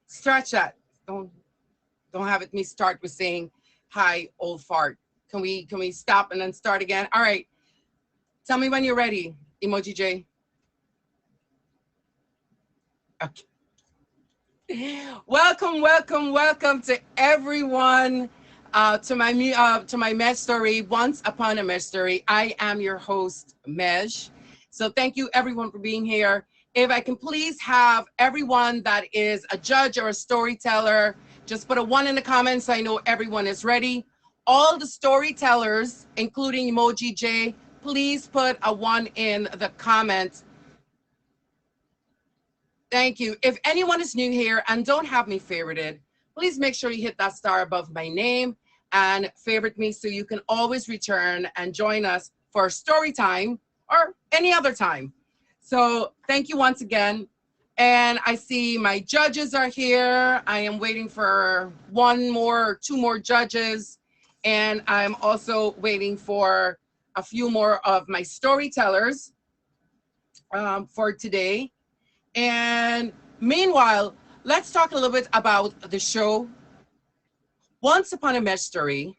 Stretch that. Don't have it me start with saying hi, old fart. Can we stop and then start again? All right. Tell me when you're ready, Emoji J. Okay. Welcome to everyone to my Mejstory. Once upon a Mejstory. I am your host, Mej. So thank you everyone for being here. If I can please have everyone that is a judge or a storyteller, just put a 1 in the comments so I know everyone is ready. All the storytellers, including Emoji J, please put a 1 in the comments. Thank you. If anyone is new here and don't have me favorited, please make sure you hit that star above my name and favorite me so you can always return and join us for story time or any other time. So thank you once again. And I see my judges are here. I am waiting for 1 more or 2 more judges. And I'm also waiting for a few more of my storytellers for today. And meanwhile, let's talk a little bit about the show. Once Upon a Mejstory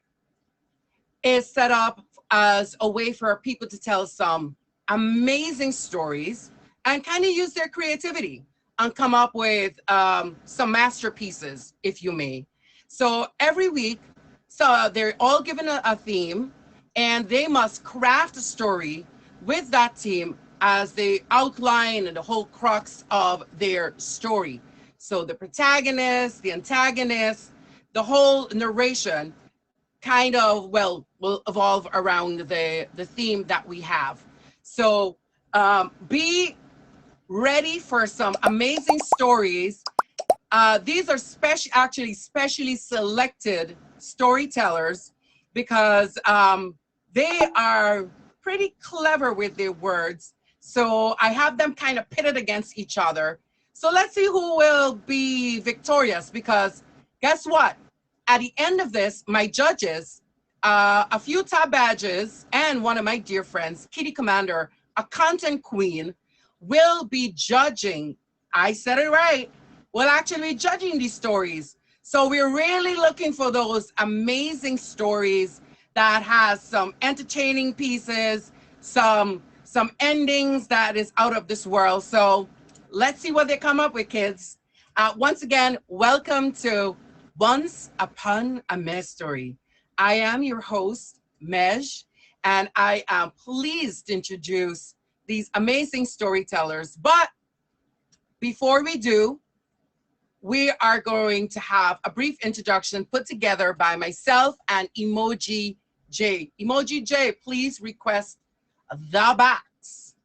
is set up as a way for people to tell some amazing stories and kind of use their creativity and come up with some masterpieces, if you may. So every week, so they're all given a theme, and they must craft a story with that theme as the outline and the whole crux of their story. So the protagonist, the antagonist, the whole narration kind of, well, will evolve around the theme that we have. So be ready for some amazing stories. These are specially selected storytellers because they are pretty clever with their words. So I have them kind of pitted against each other. So let's see who will be victorious, because guess what? At the end of this, my judges, a few top badges, and one of my dear friends, Kitty Commander, a content queen, will be judging. I said it right. Will actually be judging these stories. So we're really looking for those amazing stories that has some entertaining pieces, some endings that is out of this world. So let's see what they come up with, kids. Once again, welcome to Once Upon a Mejstory. I am your host, Mej, and I am pleased to introduce these amazing storytellers. But before we do, we are going to have a brief introduction put together by myself and Emoji J. Emoji J, please request the bats.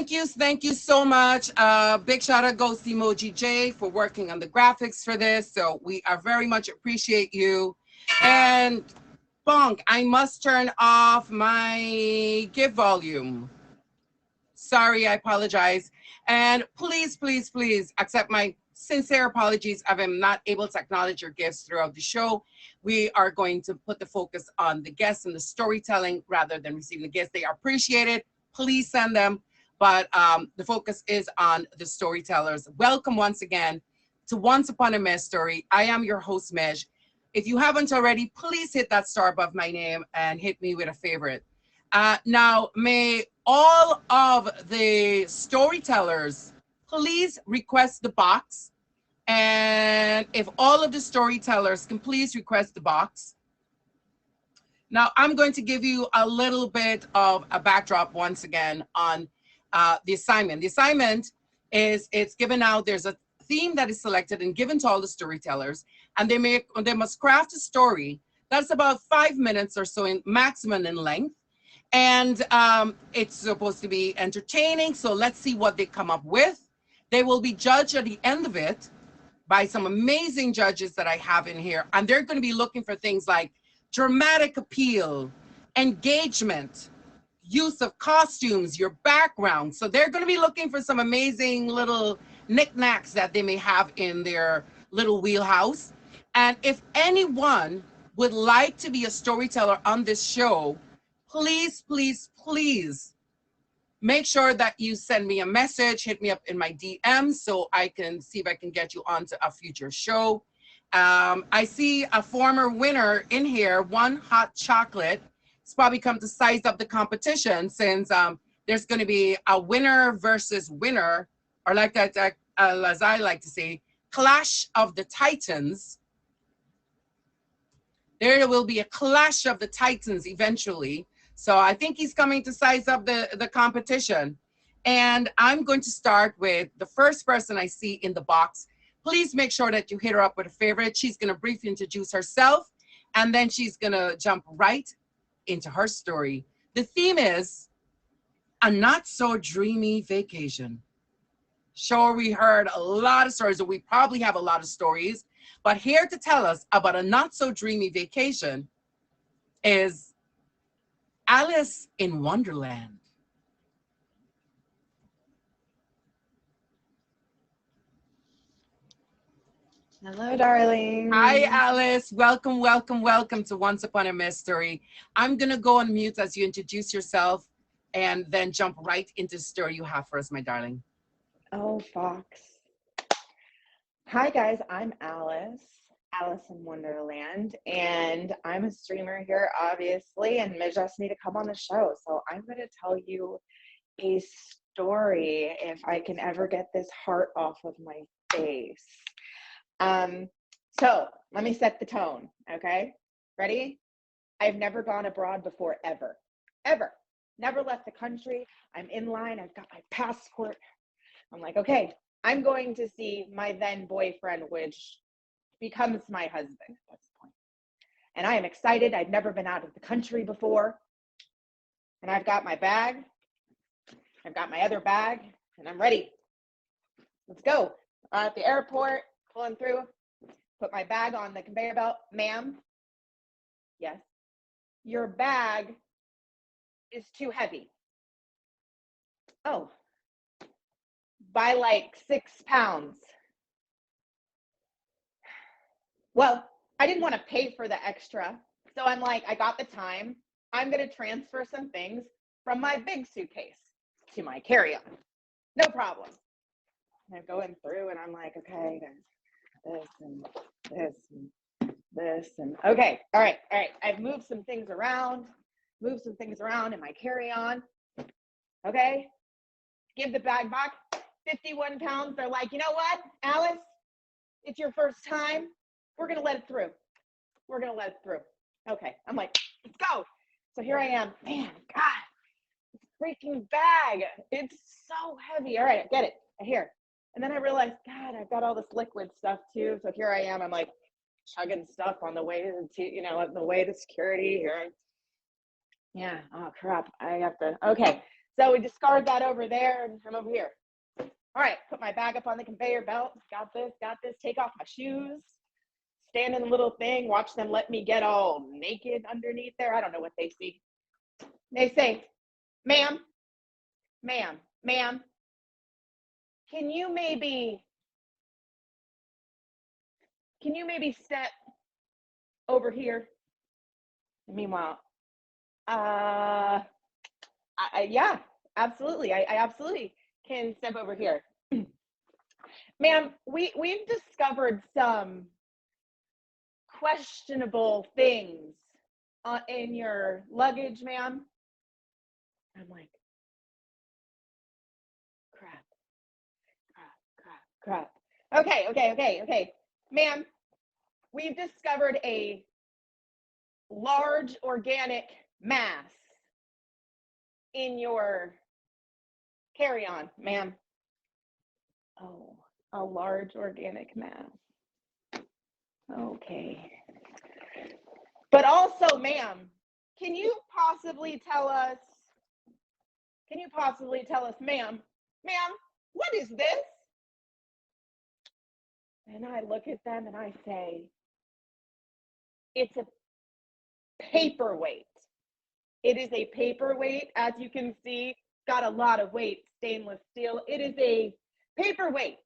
Thank you so much. Big shout out goes to Emoji J for working on the graphics for this. So we are very much appreciate you. And Bonk, I must turn off my give volume. Sorry, I apologize. And please, please, please accept my sincere apologies if I'm not able to acknowledge your gifts throughout the show. We are going to put the focus on the guests and the storytelling rather than receiving the gifts. They are appreciated. Please send them. But the focus is on the storytellers. Welcome once again to Once Upon a Mejstory. I am your host, Mej. If you haven't already, please hit that star above my name and hit me with a favorite. Now, may all of the storytellers please request the box. And if all of the storytellers can please request the box. Now, I'm going to give you a little bit of a backdrop once again on the assignment. The assignment is it's given out, there's a theme that is selected and given to all the storytellers, and they must craft a story that's about 5 minutes or so in maximum in length. And it's supposed to be entertaining. So let's see what they come up with. They will be judged at the end of it by some amazing judges that I have in here. And they're going to be looking for things like dramatic appeal, engagement, use of costumes, your background. So they're going to be looking for some amazing little knickknacks that they may have in their little wheelhouse. And if anyone would like to be a storyteller on this show, please, please, please make sure that you send me a message, hit me up in my DMs so I can see if I can get you onto a future show. I see a former winner in here, One Hot Chocolate. It's probably come to size up the competition since there's going to be a winner versus winner, or like that, as I like to say, Clash of the Titans. There will be a clash of the Titans eventually. So I think he's coming to size up the competition. And I'm going to start with the first person I see in the box. Please make sure that you hit her up with a favorite. She's going to briefly introduce herself, and then she's going to jump right into her story. The theme is a not so dreamy vacation. Sure, we heard a lot of stories, or we probably have a lot of stories, but here to tell us about a not so dreamy vacation is Alice in Wonderland. Hello, darling. Hi, Alice. Welcome, welcome, welcome to Once Upon a Mejstory. I'm going to go on mute as you introduce yourself and then jump right into the story you have for us, my darling. Oh, Fox. Hi, guys. I'm Alice in Wonderland, and I'm a streamer here, obviously, and Mij asked me to come on the show. So I'm going to tell you a story if I can ever get this heart off of my face. So let me set the tone, okay? Ready? I've never gone abroad before, ever. Never left the country. I'm in line. I've got my passport. I'm like, okay, I'm going to see my then boyfriend, which becomes my husband at this point. And I am excited. I've never been out of the country before. And I've got my bag. I've got my other bag, and I'm ready. Let's go. At the airport, pulling through, put my bag on the conveyor belt. Ma'am, yes, your bag is too heavy. Oh, by like 6 pounds. Well, I didn't want to pay for the extra. So I'm like, I got the time. I'm going to transfer some things from my big suitcase to my carry-on. No problem. And I'm going through and I'm like, okay, this and this and this and okay. All right. I've moved some things around in my carry-on. Okay. Give the bag back. 51 pounds. They're like, you know what, Alice? It's your first time. We're going to let it through. Okay. I'm like, let's go. So here I am. Man, God, this freaking bag. It's so heavy. All right, I get it. I hear. And then I realized, God, I've got all this liquid stuff too. So here I am. I'm like chugging stuff on the way to security here. Yeah. Oh crap. I have to. Okay. So we discard that over there, and I'm over here. All right, put my bag up on the conveyor belt. Got this, got this. Take off my shoes. Stand in the little thing. Watch them let me get all naked underneath there. I don't know what they see. They say, ma'am, ma'am, ma'am, can you maybe step over here? Meanwhile, yeah, absolutely. I absolutely can step over here. Ma'am, we've discovered some questionable things in your luggage, ma'am. I'm like, crap. Okay. Ma'am, we've discovered a large organic mass in your carry-on, ma'am. Oh, a large organic mass. Okay. But also, ma'am, can you possibly tell us, ma'am, what is this? And I look at them and I say, it's a paperweight. It is a paperweight, as you can see, got a lot of weight, stainless steel. It is a paperweight.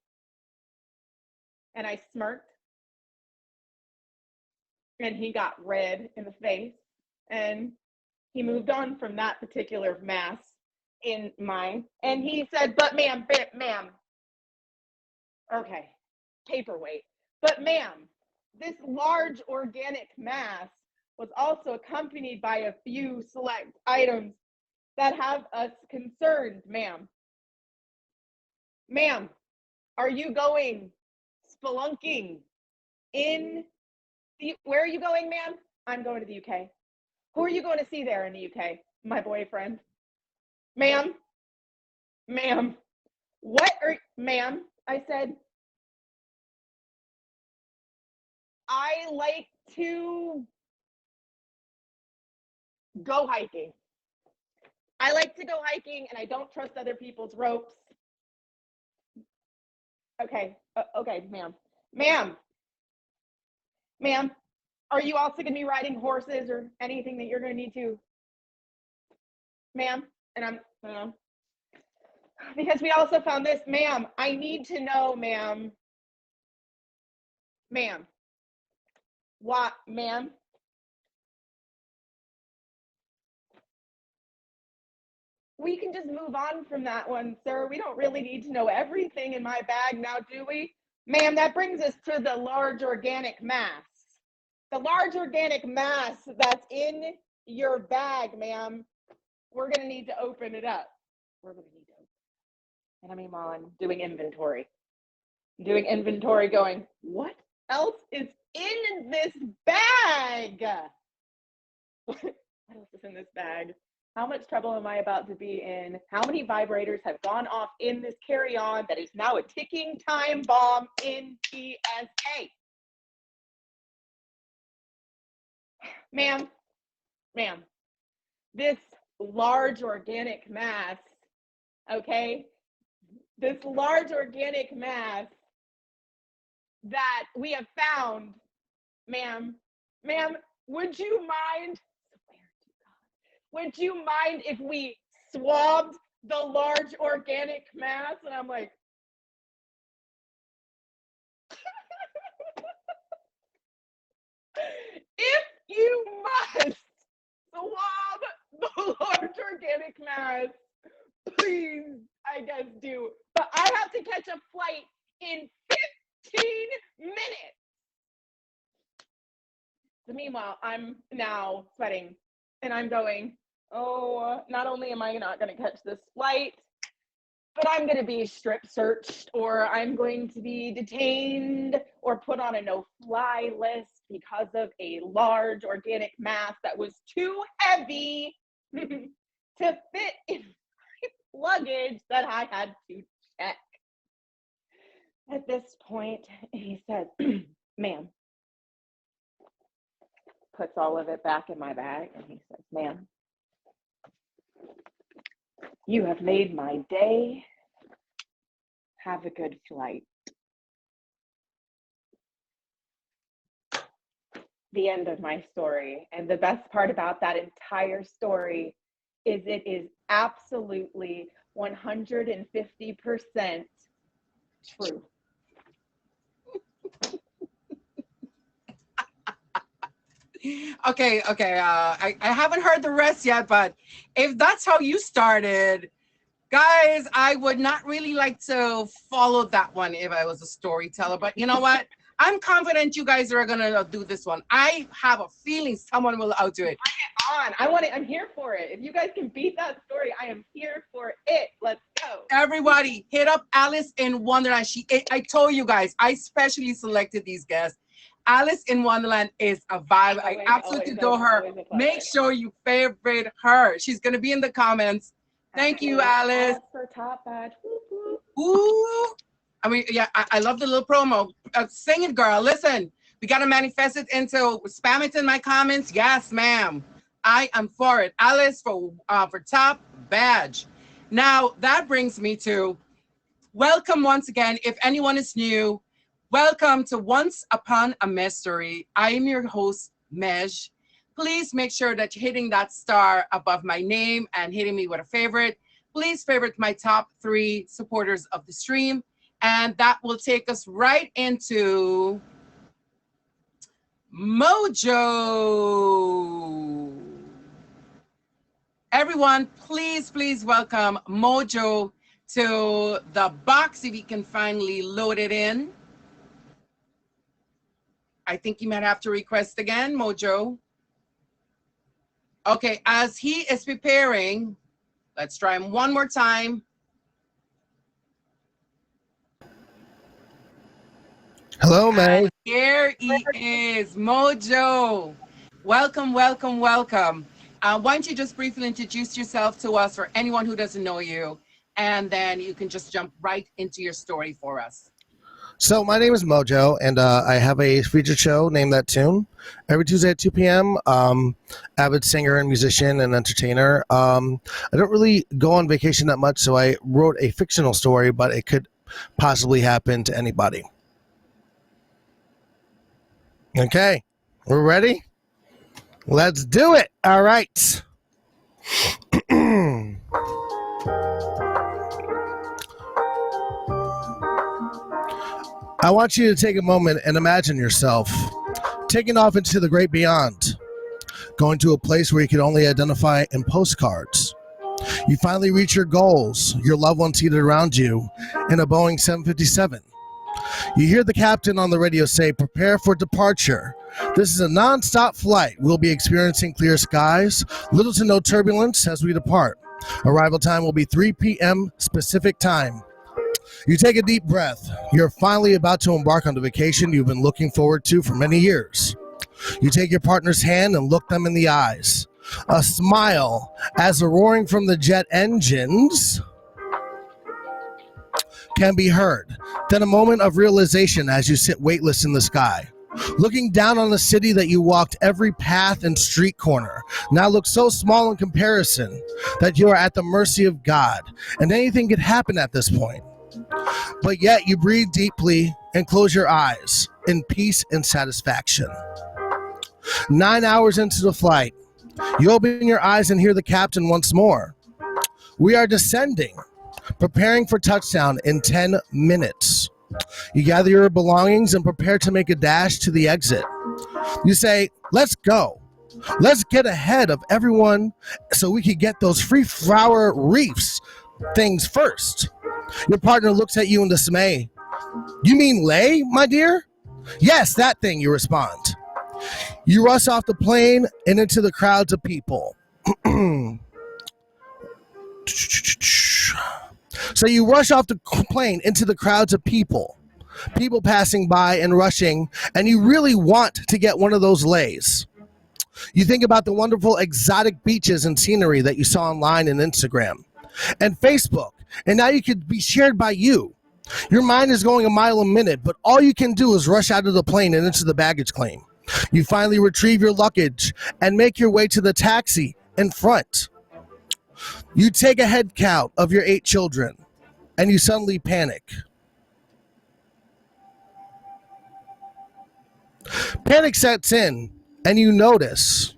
And I smirked. And he got red in the face. And he moved on from that particular mass in mine. And he said, but ma'am, okay, paperweight. But ma'am, this large organic mass was also accompanied by a few select items that have us concerned, ma'am. Ma'am, are you going spelunking in where are you going, ma'am? I'm going to the UK. Who are you going to see there in the UK? My boyfriend. Ma'am, ma'am, I said, I like to go hiking. I like to go hiking and I don't trust other people's ropes. Okay, ma'am. Ma'am, are you also going to be riding horses or anything that you're going to need to? Ma'am, and because we also found this, ma'am, I need to know, ma'am. What, ma'am? We can just move on from that one, sir. We don't really need to know everything in my bag now, do we? Ma'am, that brings us to the large organic mass. The large organic mass that's in your bag, ma'am. We're going to need to open it up. And I mean, while I'm doing inventory, going, what else is in this bag? What else is in this bag? How much trouble am I about to be in? How many vibrators have gone off in this carry-on that is now a ticking time bomb in TSA? Ma'am, this large organic mass, okay? This large organic mass that we have found, ma'am, would you mind if we swabbed the large organic mass? And I'm like, if you must swab the large organic mass, please, I guess do. But I have to catch a flight in 15 minutes. So meanwhile, I'm now sweating and I'm going, oh, not only am I not going to catch this flight, but I'm going to be strip searched, or I'm going to be detained or put on a no-fly list because of a large organic mass that was too heavy to fit in my luggage that I had to check. At this point, he says, ma'am, puts all of it back in my bag, and he says, ma'am, You have made my day. Have a good flight. The end of my story. And the best part about that entire story is it is absolutely 150% true. Okay, I haven't heard the rest yet, but if that's how you started, guys, I would not really like to follow that one if I was a storyteller. But you know what? I'm confident you guys are gonna do this one. I have a feeling someone will outdo it. On. I want it. I'm here for it. If you guys can beat that story, I am here for it. Let's go. Everybody, hit up Alice in Wonderland. I told you guys, I specially selected these guests. Alice in Wonderland is a vibe. I absolutely adore her. Make sure you favorite her. She's gonna be in the comments. Thank you, Alice. For top badge. Ooh. I mean, yeah, I love the little promo. Sing it, girl. Listen, we got to manifest it into, spam it in my comments. Yes, ma'am. I am for it. Alice for top badge. Now, that brings me to welcome once again. If anyone is new, welcome to Once Upon a Mejstory. I am your host, Mej. Please make sure that you're hitting that star above my name and hitting me with a favorite. Please favorite my top 3 supporters of the stream. And that will take us right into Mojo. Everyone, please welcome Mojo to the box if he can finally load it in. I think you might have to request again, Mojo. Okay, as he is preparing, let's try him one more time. Hello, May. Here he is, Mojo. Welcome. Why don't you just briefly introduce yourself to us for anyone who doesn't know you, and then you can just jump right into your story for us. So my name is Mojo, and I have a featured show named That Tune every Tuesday at 2 p.m. Avid singer and musician and entertainer. I don't really go on vacation that much, so I wrote a fictional story, but it could possibly happen to anybody. Okay, we're ready? Let's do it. All right. I want you to take a moment and imagine yourself taking off into the great beyond, going to a place where you can only identify in postcards. You finally reach your goals, your loved ones seated around you in a Boeing 757. You hear the captain on the radio say, "Prepare for departure. This is a non-stop flight. We'll be experiencing clear skies, little to no turbulence as we depart. Arrival time will be 3 p.m. Pacific time." You take a deep breath. You're finally about to embark on the vacation you've been looking forward to for many years. You take your partner's hand and look them in the eyes. A smile as the roaring from the jet engines can be heard. Then a moment of realization as you sit weightless in the sky, looking down on the city that you walked every path and street corner. Now looks so small in comparison that you are at the mercy of God, and anything could happen at this point. But yet you breathe deeply and close your eyes in peace and satisfaction. 9 hours into the flight, you open your eyes and hear the captain once more. "We are descending, preparing for touchdown in 10 minutes. You gather your belongings and prepare to make a dash to the exit. You say, "Let's go. Let's get ahead of everyone so we can get those free flower reefs things first." Your partner looks at you in dismay. "You mean lay, my dear?" "Yes, that thing," you respond. You rush off the plane and into the crowds of people. So you rush off the plane into the crowds of people passing by and rushing, and you really want to get one of those lays. You think about the wonderful exotic beaches and scenery that you saw online and Instagram and Facebook, and now you could be shared by you. Your mind is going a mile a minute, but all you can do is rush out of the plane and into the baggage claim. You finally retrieve your luggage and make your way to the taxi in front. You take a head count of your 8 children and you suddenly panic. Panic sets in and you notice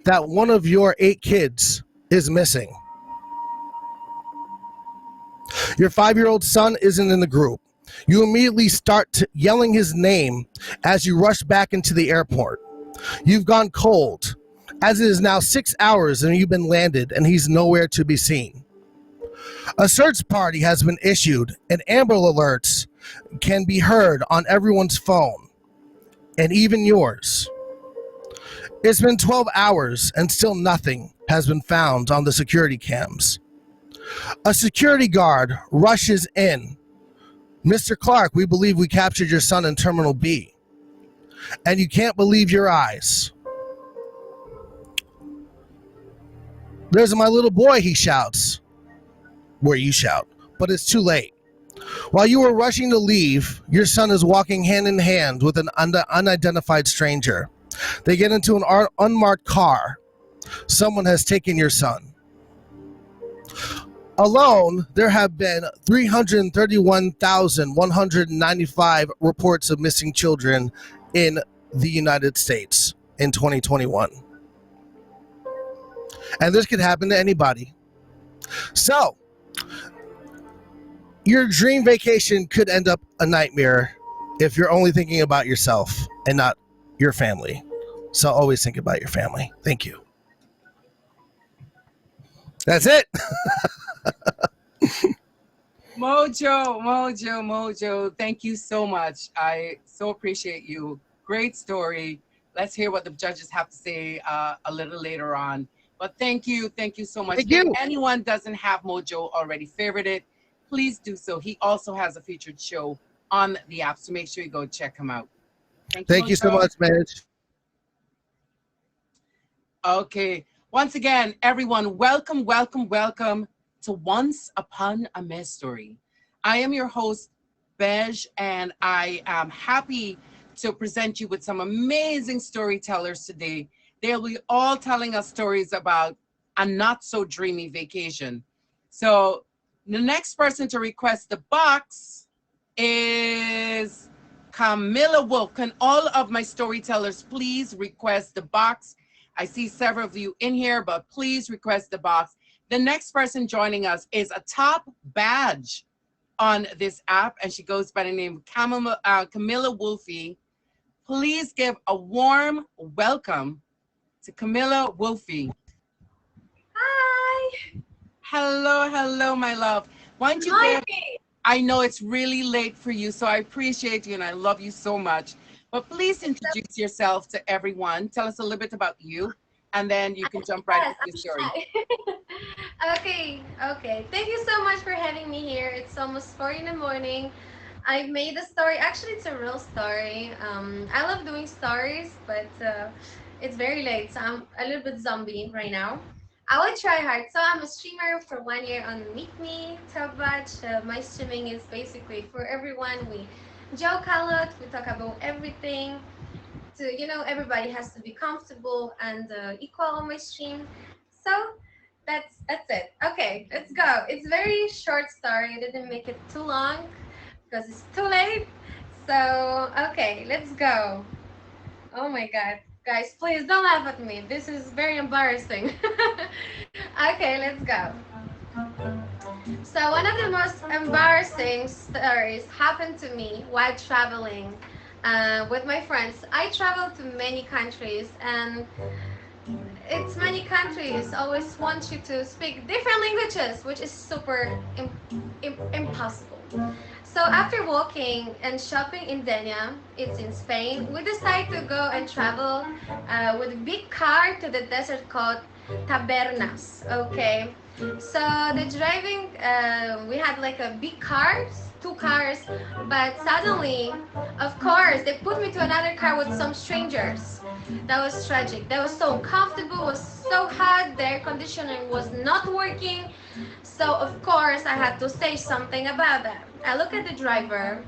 that one of your 8 kids is missing. Your 5-year old son isn't in the group. You immediately start yelling his name as you rush back into the airport. You've gone cold, as it is now 6 hours and you've been landed and he's nowhere to be seen. A search party has been issued and Amber Alerts can be heard on everyone's phone, and even yours. It's been 12 hours and still nothing has been found on the security cams. A security guard rushes in. Mr. Clark, we believe we captured your son in Terminal B. And you can't believe your eyes. There's my little boy, he shouts. Where you shout, but it's too late. While you were rushing to leave, your son is walking hand in hand with an unidentified stranger. They get into an unmarked car. Someone has taken your son. Alone, there have been 331,195 reports of missing children in the United States in 2021. And this could happen to anybody. So, your dream vacation could end up a nightmare if you're only thinking about yourself and not your family. So always think about your family. Thank you. That's it. Mojo. Thank you so much. I so appreciate you. Great story. Let's hear what the judges have to say a little later on. But thank you so much. Thank you. If anyone doesn't have Mojo already favorited, please do so. He also has a featured show on the app, so make sure you go check him out. Thank you so much, Madge. Okay. Once again, everyone, welcome to Once Upon a Mejstory. I am your host, Bej, and I am happy to present you with some amazing storytellers today. They'll be all telling us stories about a not so dreamy vacation. So the next person to request the box is Camilla Wolf. Can all of my storytellers please request the box? I see several of you in here, but please request the box. The next person joining us is a top badge on this app, and she goes by the name Camilla Wolfie. Please give a warm welcome to Camilla Wolfie. Hi. Hello, my love. Why don't you give, I know it's really late for you, so I appreciate you and I love you so much. But please introduce yourself to everyone. Tell us a little bit about you, and then you can jump right into your story. Okay. Thank you so much for having me here. It's almost 4 in the morning. I made a story. Actually, it's a real story. I love doing stories, but it's very late, so I'm a little bit zombie right now. I will try hard. So I'm a streamer for 1 year on Meet Me, Top Batch. My streaming is basically for everyone. We joke a lot. We talk about everything. Everybody has to be comfortable and equal on my stream. So that's it. Okay, let's go. It's very short story. I didn't make it too long because it's too late. So okay, let's go. Oh my god. Guys, please don't laugh at me. This is very embarrassing. Okay, let's go. So one of the most embarrassing stories happened to me while traveling with my friends. I traveled to many countries, and it's many countries always want you to speak different languages, which is super impossible. So after walking and shopping in Denia, it's in Spain, we decided to go and travel with a big car to the desert called Tabernas. Okay, so the driving, we had like a big car, 2 cars, but suddenly, of course, they put me to another car with some strangers. That was tragic. That was so uncomfortable. It was so hot. The air conditioning was not working. So of course I had to say something about that. I looked at the driver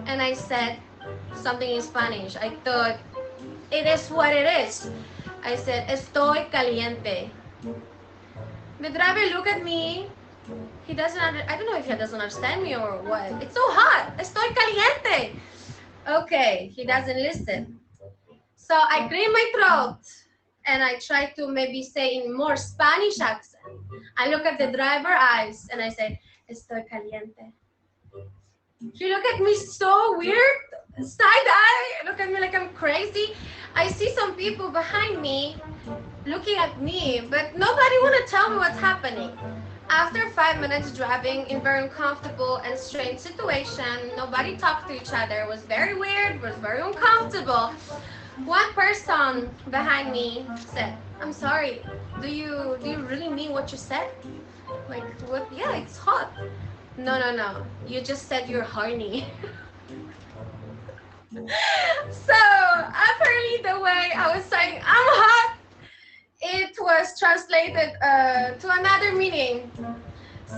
and I said something in Spanish. I thought, it is what it is. I said, estoy caliente. The driver look at me. He doesn't. I don't know if he doesn't understand me or what. It's so hot. Estoy caliente. Okay, he doesn't listen. So I clear my throat and I try to maybe say in more Spanish accent. I look at the driver eyes and I say, "Estoy caliente." He look at me so weird, side eye. Look at me like I'm crazy. I see some people behind me looking at me, but nobody want to tell me what's happening. After 5 minutes driving in very uncomfortable and strange situation, nobody talked to each other. It was very weird, was very uncomfortable. One person behind me said, "I'm sorry. Do you really mean what you said? Like what? Yeah, it's hot." No, no, no. You just said you're horny. So apparently the way I was saying I'm hot, it was translated to another meaning.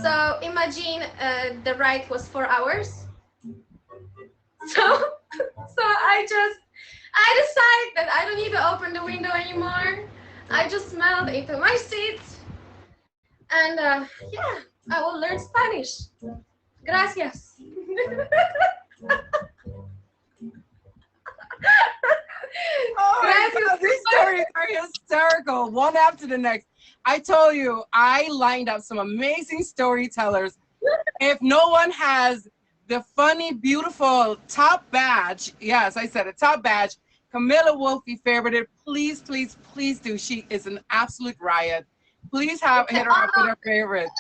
So imagine the ride was 4 hours. So I decide that I don't need to open the window anymore. I just smelled into my seat, and yeah, I will learn Spanish. Gracias. Oh my Gracias. God, these stories are hysterical, one after the next. I told you, I lined up some amazing storytellers. If no one has the funny, beautiful top badge, yes, I said a top badge, Camilla Wolfie favorited, please, please, please do. She is an absolute riot. Please It's an hit her up with honor. her favorite.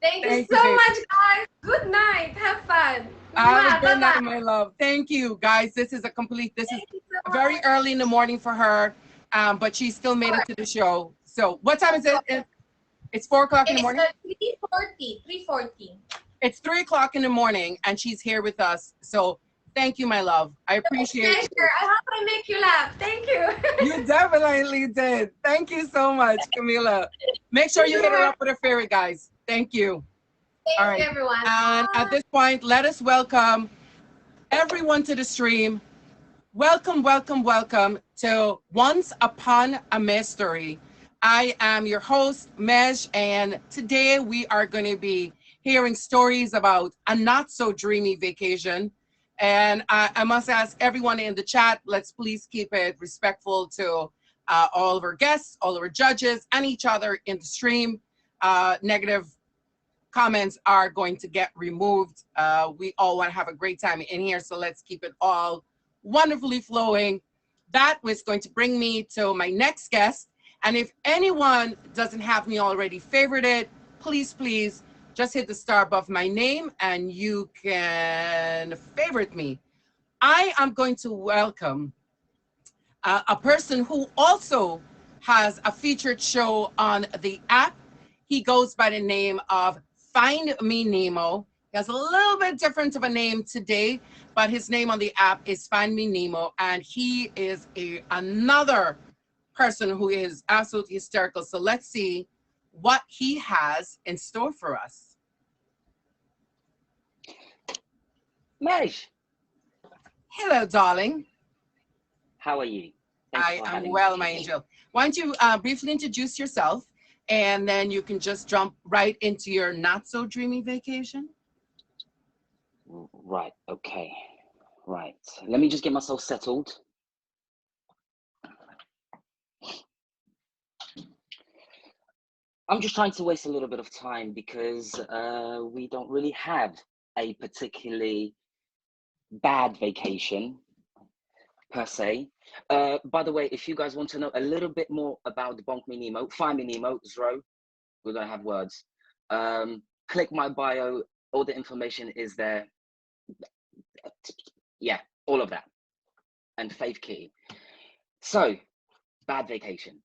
Thank you Thank you, so baby. much, guys. Good night. Have fun. Have a Mwah. good Bye night, bye. my love. Thank you, guys. This is Thank you so very much. early in the morning for her, but she still made it to the show. So, what time Of is it? course. It's 4 o'clock in the It's morning. 3:40. 3:40. It's 3 o'clock in the morning, and she's here with us. So, thank you, my love. I appreciate Pleasure. you. I hope I make you laugh. Thank you. You definitely did. Thank you so much, Camila. Make sure you hit her Sure. up with her favorite, guys. Thank you. All Thank you, right. everyone. And at Bye. this point, let us welcome everyone to the stream. Welcome, welcome, welcome to Once Upon a Mejstory. I am your host, Mej, and today we are going to be hearing stories about a not so dreamy vacation. And I must ask everyone in the chat, let's please keep it respectful to all of our guests, all of our judges, and each other in the stream. Negative comments are going to get removed. We all want to have a great time in here, so let's keep it all wonderfully flowing. That was going to bring me to my next guest. And if anyone doesn't have me already favorited, please, please just hit the star above my name and you can favorite me. I am going to welcome a person who also has a featured show on the app. He goes by the name of Find Me Nemo. He has a little bit different of a name today, but his name on the app is Find Me Nemo, and he is another person who is absolutely hysterical. So let's see what he has in store for us. Mej, Hello, darling. how are you? Thanks I for am having well, me. my angel. Why don't you briefly introduce yourself, and then you can just jump right into your not so dreamy vacation? Right, okay. Right. Let me just get myself settled. I'm just trying to waste a little bit of time because we don't really have a particularly bad vacation per se. By the way, if you guys want to know a little bit more about the Bonk Me Nemo, Find Me Nemo, Zro, we're gonna have words. Click my bio, all the information is there. Yeah, all of that. And Faith Kitty. So, bad vacation.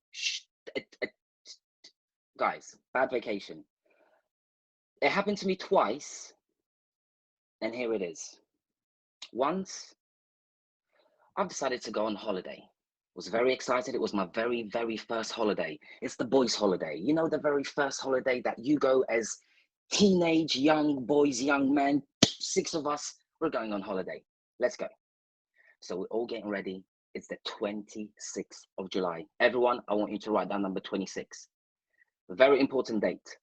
Guys, bad vacation. It happened to me twice, and here it is. Once, I've decided to go on holiday. Was very excited. It was my very, very first holiday. It's the boys' holiday. You know, the very first holiday that you go as teenage young boys, young men, 6 of us, we're going on holiday. Let's go. So we're all getting ready. It's the 26th of July. Everyone, I want you to write down number 26. A very important date.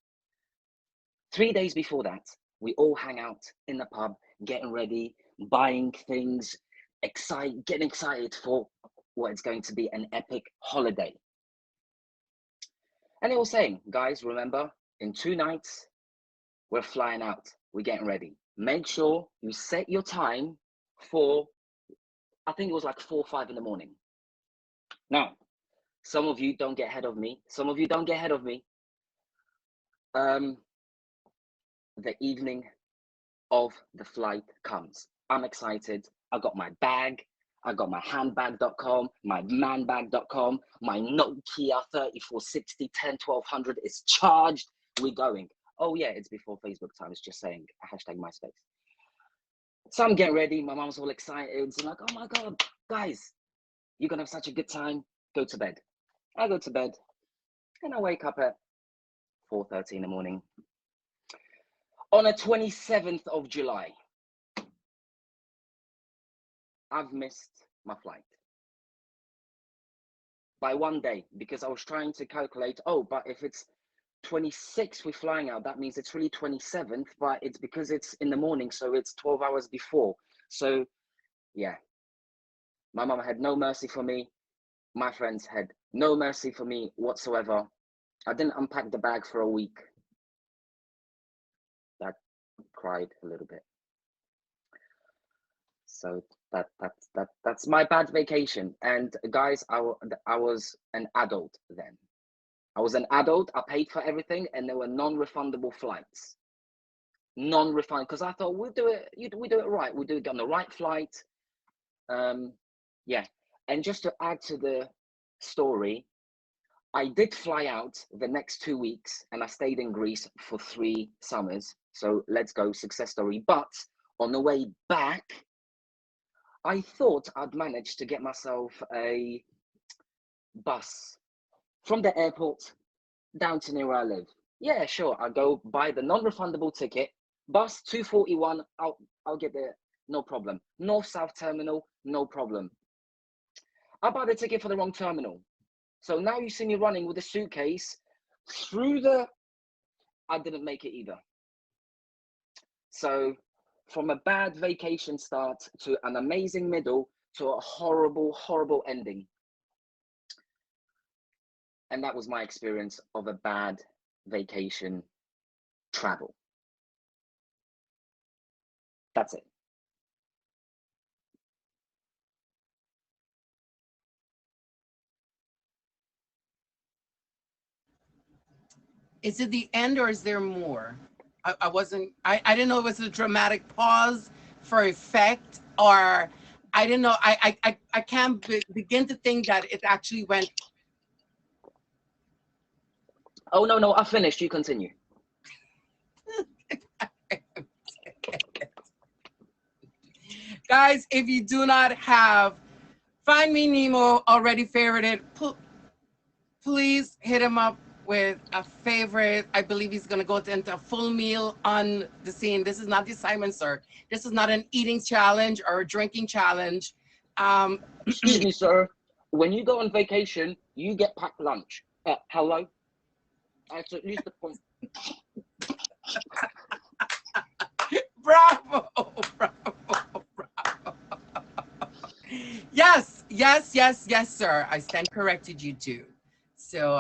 3 days before that, we all hang out in the pub, getting ready, buying things, getting excited for what it's going to be an epic holiday. And they were saying, guys, remember, in 2 nights, we're flying out. We're getting ready. Make sure you set your time for, I think it was like 4 or 5 in the morning. Now, some of you don't get ahead of me. Some of you don't get ahead of me. The evening of the flight comes. I'm excited. I got my bag. I got my handbag.com, my manbag.com, my Nokia 3460 10-1200 is charged. We're going. Oh yeah, it's before Facebook times, just saying, hashtag MySpace. So I'm getting ready. My mom's all excited. It's like, oh my God, guys, you're gonna have such a good time. Go to bed. I go to bed and I wake up at 4:30 in the morning. On the 27th of July, I've missed my flight by 1 day because I was trying to calculate, oh, but if it's 26th we're flying out, that means it's really 27th, but it's because it's in the morning, so it's 12 hours before. So yeah, my mom had no mercy for me. My friends had no mercy for me whatsoever. I didn't unpack the bag for a week. I cried a little bit. So that's my bad vacation. And guys, I was an adult then. I was an adult. I paid for everything, and there were non-refundable flights. Non-refund, because I thought we do it right. We do it on the right flight. Yeah. And just to add to the story, I did fly out the next 2 weeks, and I stayed in Greece for 3 summers. So let's go, success story. But on the way back, I thought I'd managed to get myself a bus from the airport down to near where I live. Yeah, sure. I'll go buy the non-refundable ticket. Bus 241. I'll get there. No problem. North-South terminal. No problem. I bought the ticket for the wrong terminal. So now you see me running with a suitcase through the. I didn't make it either. So from a bad vacation start to an amazing middle to a horrible, horrible ending. And that was my experience of a bad vacation travel. That's it. Is it the end or is there more? I didn't know it was a dramatic pause for effect, or I didn't know. I can't begin to think that it actually went. Oh, no, I finished. You continue. Guys, if you do not have Find Me Nemo already favorited, please hit him up with a favorite. I believe he's going to go into a full meal on the scene. This is not the assignment, sir. This is not an eating challenge or a drinking challenge. Excuse me, sir. When you go on vacation, you get packed lunch. Hello? That's at least the point. Bravo, bravo, bravo. Yes, sir. I stand corrected, you do. So,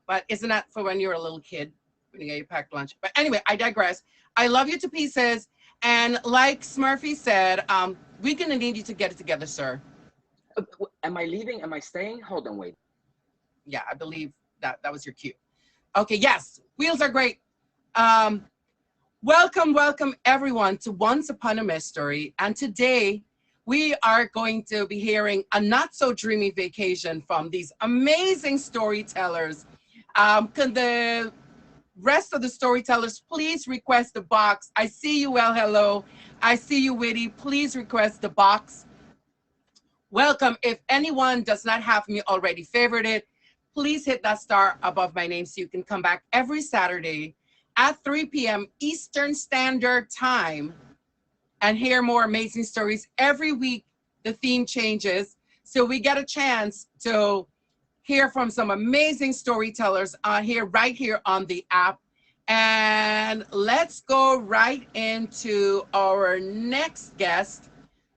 but isn't that for when you're a little kid, when you get your packed lunch? But anyway, I digress. I love you to pieces. And like Smurfy said, we're going to need you to get it together, sir. Am I leaving? Am I staying? Hold on, wait. Yeah, I believe that was your cue. Okay, yes, wheels are great. Welcome everyone to Once Upon a Mejstory. And today we are going to be hearing a not so dreamy vacation from these amazing storytellers. Can the rest of the storytellers please request the box? I see you, well, hello. I see you, Witty. Please request the box. Welcome. If anyone does not have me already favorited, please hit that star above my name so you can come back every Saturday at 3 p.m. Eastern Standard Time and hear more amazing stories. Every week, the theme changes. So we get a chance to hear from some amazing storytellers on here, right here on the app. And let's go right into our next guest.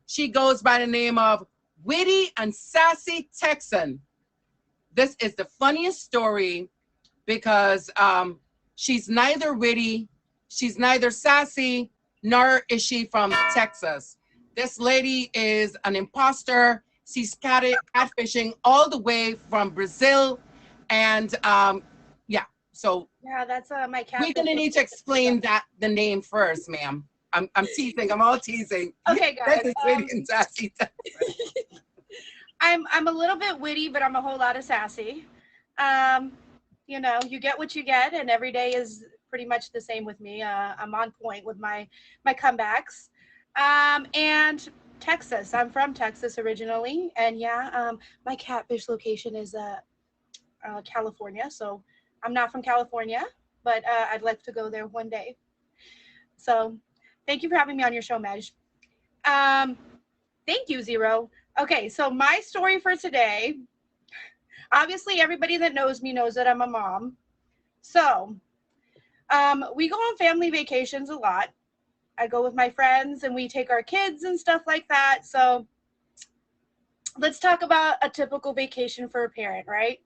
She goes by the name of Witty and Sassy Texan. This is the funniest story because she's neither witty, she's neither sassy, nor is she from Texas. This lady is an imposter. She's catfishing all the way from Brazil. And yeah, so Yeah, that's my cat. we're gonna need to explain the name first, ma'am. I'm teasing, I'm all teasing. Okay, guys. This is Witty and Sassy. I'm a little bit witty, but I'm a whole lot of sassy. You know, you get what you get, and every day is pretty much the same with me. I'm on point with my comebacks. And Texas. I'm from Texas originally, and yeah, my catfish location is California. So I'm not from California, but I'd like to go there one day. So thank you for having me on your show, Mej. Thank you, Zero. Okay, so my story for today, obviously everybody that knows me knows that I'm a mom. So we go on family vacations a lot. I go with my friends and we take our kids and stuff like that. So let's talk about a typical vacation for a parent, right?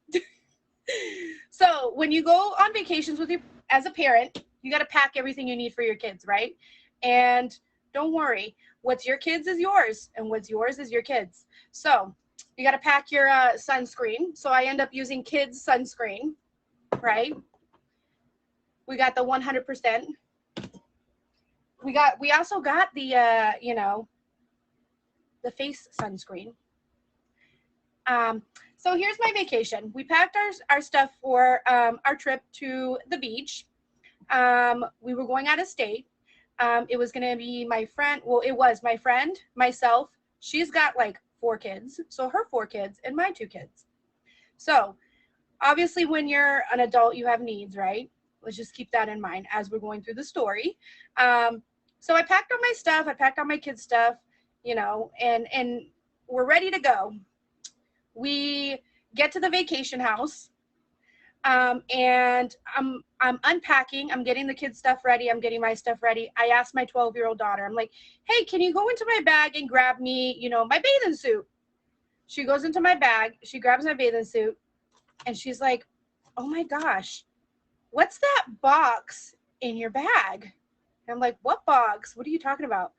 So when you go on vacations with as a parent, you got to pack everything you need for your kids, right? And don't worry, what's your kids is yours, and what's yours is your kids. So you got to pack your sunscreen. So I end up using kids sunscreen, right? We got the 100%. We also got the you know, the face sunscreen. So here's my vacation. We packed our stuff for our trip to the beach. We were going out of state. It was going to be my friend. Well, it was my friend, myself. She's got like 4 kids. So her 4 kids and my 2 kids. So obviously when you're an adult, you have needs, right? Let's just keep that in mind as we're going through the story. So I packed all my stuff. I packed all my kids' stuff, you know, and we're ready to go. We get to the vacation house. And I'm unpacking, I'm getting the kids' stuff ready, I'm getting my stuff ready. I asked my 12-year-old daughter, I'm like, hey, can you go into my bag and grab me, you know, my bathing suit? She goes into my bag, she grabs my bathing suit, and she's like, oh my gosh, what's that box in your bag? And I'm like, what box? What are you talking about?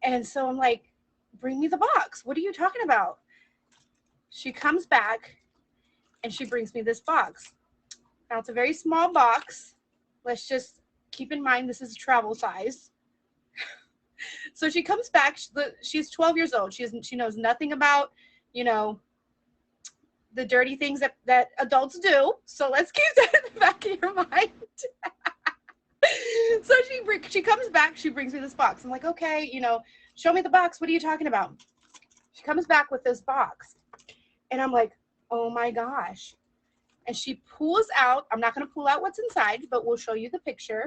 And so I'm like, bring me the box. What are you talking about? She comes back and she brings me this box. Now it's a very small box. Let's just keep in mind this is travel size. So she comes back. She's 12 years old. She knows nothing about, you know, the dirty things that adults do. So let's keep that in the back of your mind. So she comes back. She brings me this box. I'm like, okay, you know, show me the box. What are you talking about? She comes back with this box, and I'm like, oh my gosh. And she pulls out, I'm not going to pull out what's inside, but we'll show you the picture.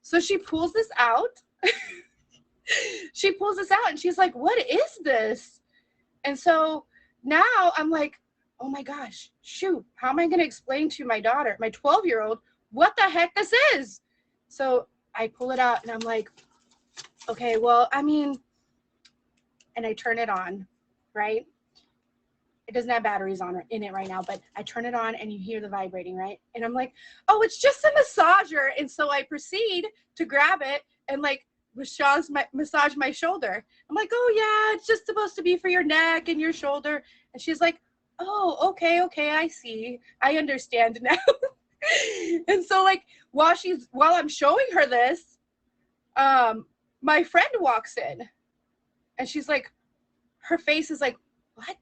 So she pulls this out. She pulls this out and she's like, what is this? And so now I'm like, oh my gosh, shoot, how am I going to explain to my daughter, my 12-year-old, what the heck this is? So I pull it out and I'm like, okay, well, I mean, and I turn it on, right? It doesn't have batteries in it right now, but I turn it on and you hear the vibrating, right? And I'm like, oh, it's just a massager. And so I proceed to grab it and like massage my shoulder. I'm like, oh yeah, it's just supposed to be for your neck and your shoulder. And she's like, oh, okay, I see. I understand now. And so like while I'm showing her this, my friend walks in and she's like, her face is like, what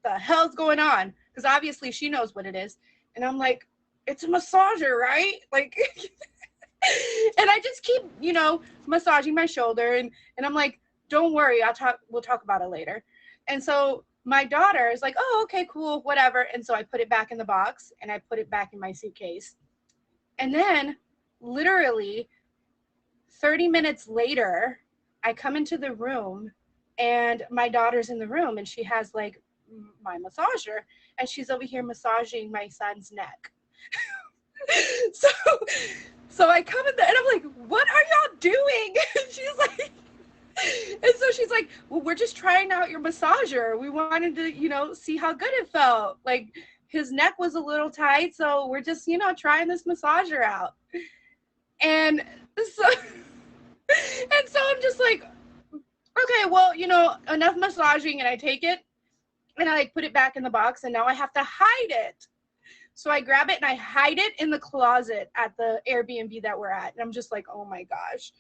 the hell's going on? Because obviously she knows what it is. And I'm like, it's a massager, right? Like, and I just keep, you know, massaging my shoulder. And I'm like, don't worry, we'll talk about it later. And so my daughter is like, oh, okay, cool, whatever. And so I put it back in the box and I put it back in my suitcase. And then literally 30 minutes later, I come into the room and my daughter's in the room and she has like my massager, and she's over here massaging my son's neck. so so I come in there and I'm like, what are y'all doing? And she's like, and so she's like, well, we're just trying out your massager. We wanted to, see how good it felt. Like his neck was a little tight, so we're just, trying this massager out. And so I'm just like, okay, well, enough massaging, and I take it and I like put it back in the box, and now I have to hide it. So I grab it and I hide it in the closet at the Airbnb that we're at. And I'm just like, oh my gosh.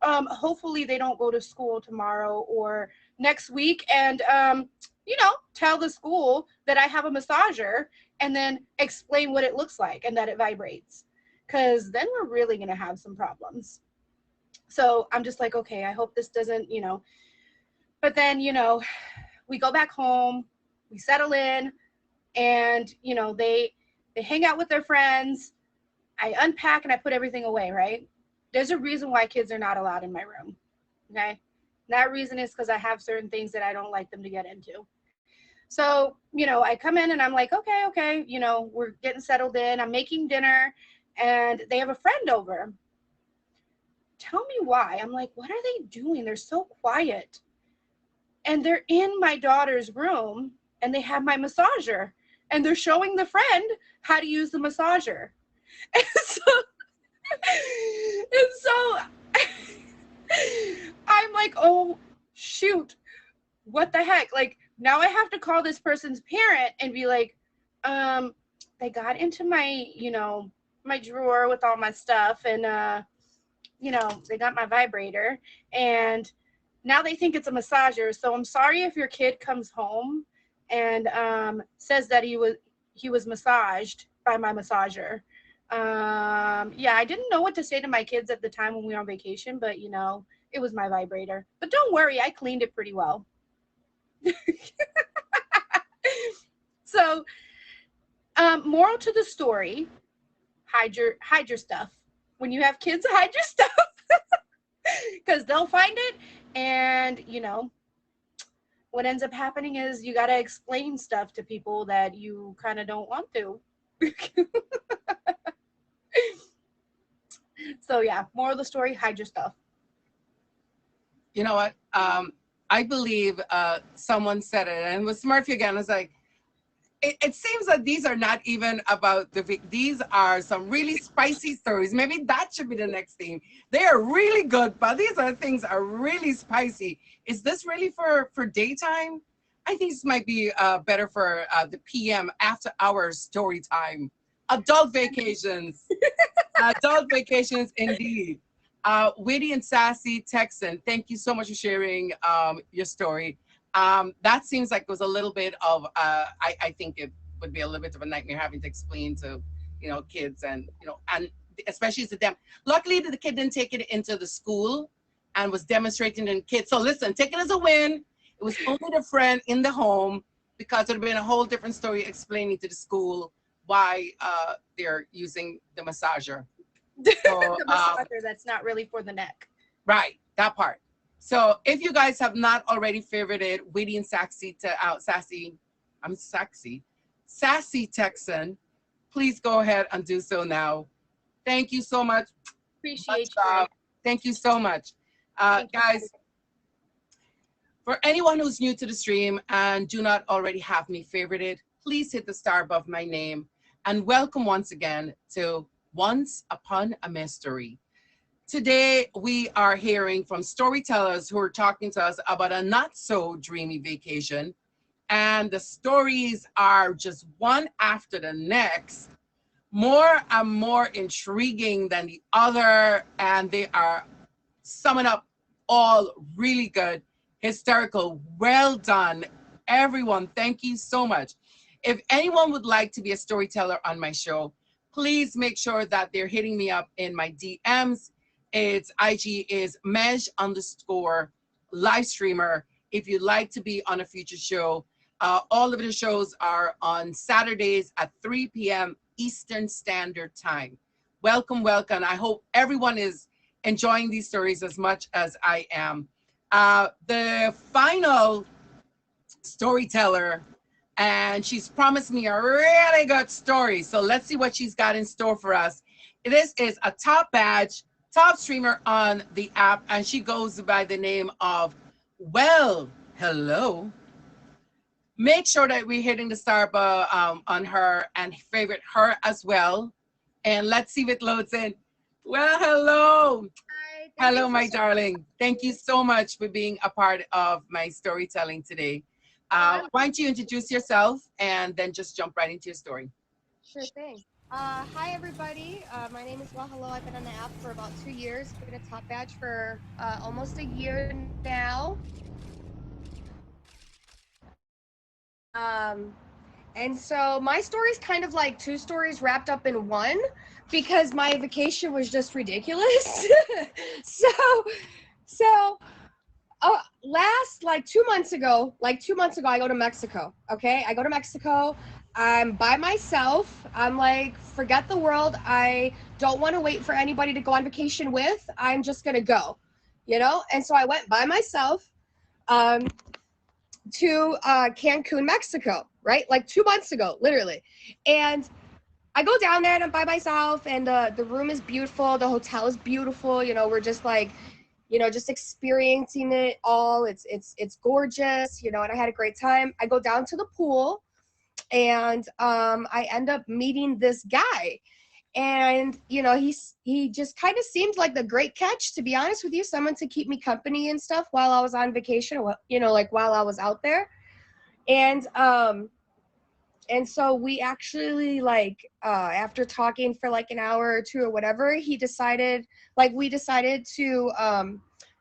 Hopefully they don't go to school tomorrow or next week and, tell the school that I have a massager and then explain what it looks like and that it vibrates. Because then we're really going to have some problems. So I'm just like, okay, I hope this doesn't, But then, we go back home, we settle in, and, they hang out with their friends. I unpack and I put everything away, right? There's a reason why kids are not allowed in my room, okay? And that reason is because I have certain things that I don't like them to get into. So, I come in and I'm like, okay, we're getting settled in. I'm making dinner, and they have a friend over. Tell me why. I'm like, what are they doing? They're so quiet. And they're in my daughter's room, and they have my massager, and they're showing the friend how to use the massager. And so I'm like, oh, shoot, what the heck? Like, now I have to call this person's parent and be like, they got into my, my drawer with all my stuff, and, they got my vibrator, and now they think it's a massager. So I'm sorry if your kid comes home and says that he was massaged by my massager. Yeah, I didn't know what to say to my kids at the time when we were on vacation, but it was my vibrator. But don't worry, I cleaned it pretty well. So, moral to the story, hide your stuff. When you have kids, hide your stuff. Because they'll find it, and what ends up happening is you got to explain stuff to people that you kind of don't want to. So yeah, moral of the story, hide your stuff. You know what? I believe someone said it, and it was Murphy again. It's like, it seems that these are not even about these are some really spicy stories. Maybe that should be the next theme. They are really good, but these are things are really spicy. Is this really for daytime? I think this might be better for the PM after hours story time. Adult vacations. Adult vacations indeed. Witty and Sassy Texan, thank you so much for sharing your story. That seems like it was a little bit of, I think it would be a little bit of a nightmare having to explain to, kids and especially to them. Luckily, the kid didn't take it into the school and was demonstrating to kids. So listen, take it as a win. It was only the friend in the home, because it would have been a whole different story explaining to the school why they're using the massager. So, the massager that's not really for the neck. Right, that part. So if you guys have not already favorited Witty and Sassy Sassy Texan, please go ahead and do so now. Thank you so much. Appreciate you. Thank you so much. Guys, for anyone who's new to the stream and do not already have me favorited, please hit the star above my name, and welcome once again to Once Upon a Mejstory. Today, we are hearing from storytellers who are talking to us about a not so dreamy vacation. And the stories are just one after the next, more and more intriguing than the other. And they are summing up all really good, hysterical, well done. Everyone, thank you so much. If anyone would like to be a storyteller on my show, please make sure that they're hitting me up in my DMs. Its IG is Mej_live streamer. If you'd like to be on a future show, all of the shows are on Saturdays at 3 p.m. Eastern Standard Time. Welcome, welcome. I hope everyone is enjoying these stories as much as I am. The final storyteller and she's promised me a really good story. So let's see what she's got in store for us. This is a top badge, top streamer on the app, and she goes by the name of Well Hello. Make sure that we're hitting the star on her and favorite her as well. And let's see if it loads in. Well, hello. Hi, Hello, my darling. Thank you so much for being a part of my storytelling today. Why don't you introduce yourself and then just jump right into your story? Sure thing. Hi, everybody. My name is Well Hello. I've been on the app for about 2 years. Been a top badge for almost a year now. And so my story is kind of like two stories wrapped up in one because my vacation was just ridiculous. so last like 2 months ago, I go to Mexico. Okay, I go to Mexico. I'm by myself. I'm like, forget the world. I don't want to wait for anybody to go on vacation with. I'm just gonna go, you know. And so I went by myself to Cancun, Mexico, right? Like 2 months ago, literally. And I go down there and I'm by myself, and the room is beautiful. The hotel is beautiful. You know, we're just like, you know, just experiencing it all. It's gorgeous, you know, and I had a great time. I go down to the pool, and I end up meeting this guy. And, you know, he just kind of seemed like the great catch, to be honest with you, someone to keep me company and stuff while I was on vacation, you know, like while I was out there. And so we actually like after talking for like an hour or two or whatever, we decided to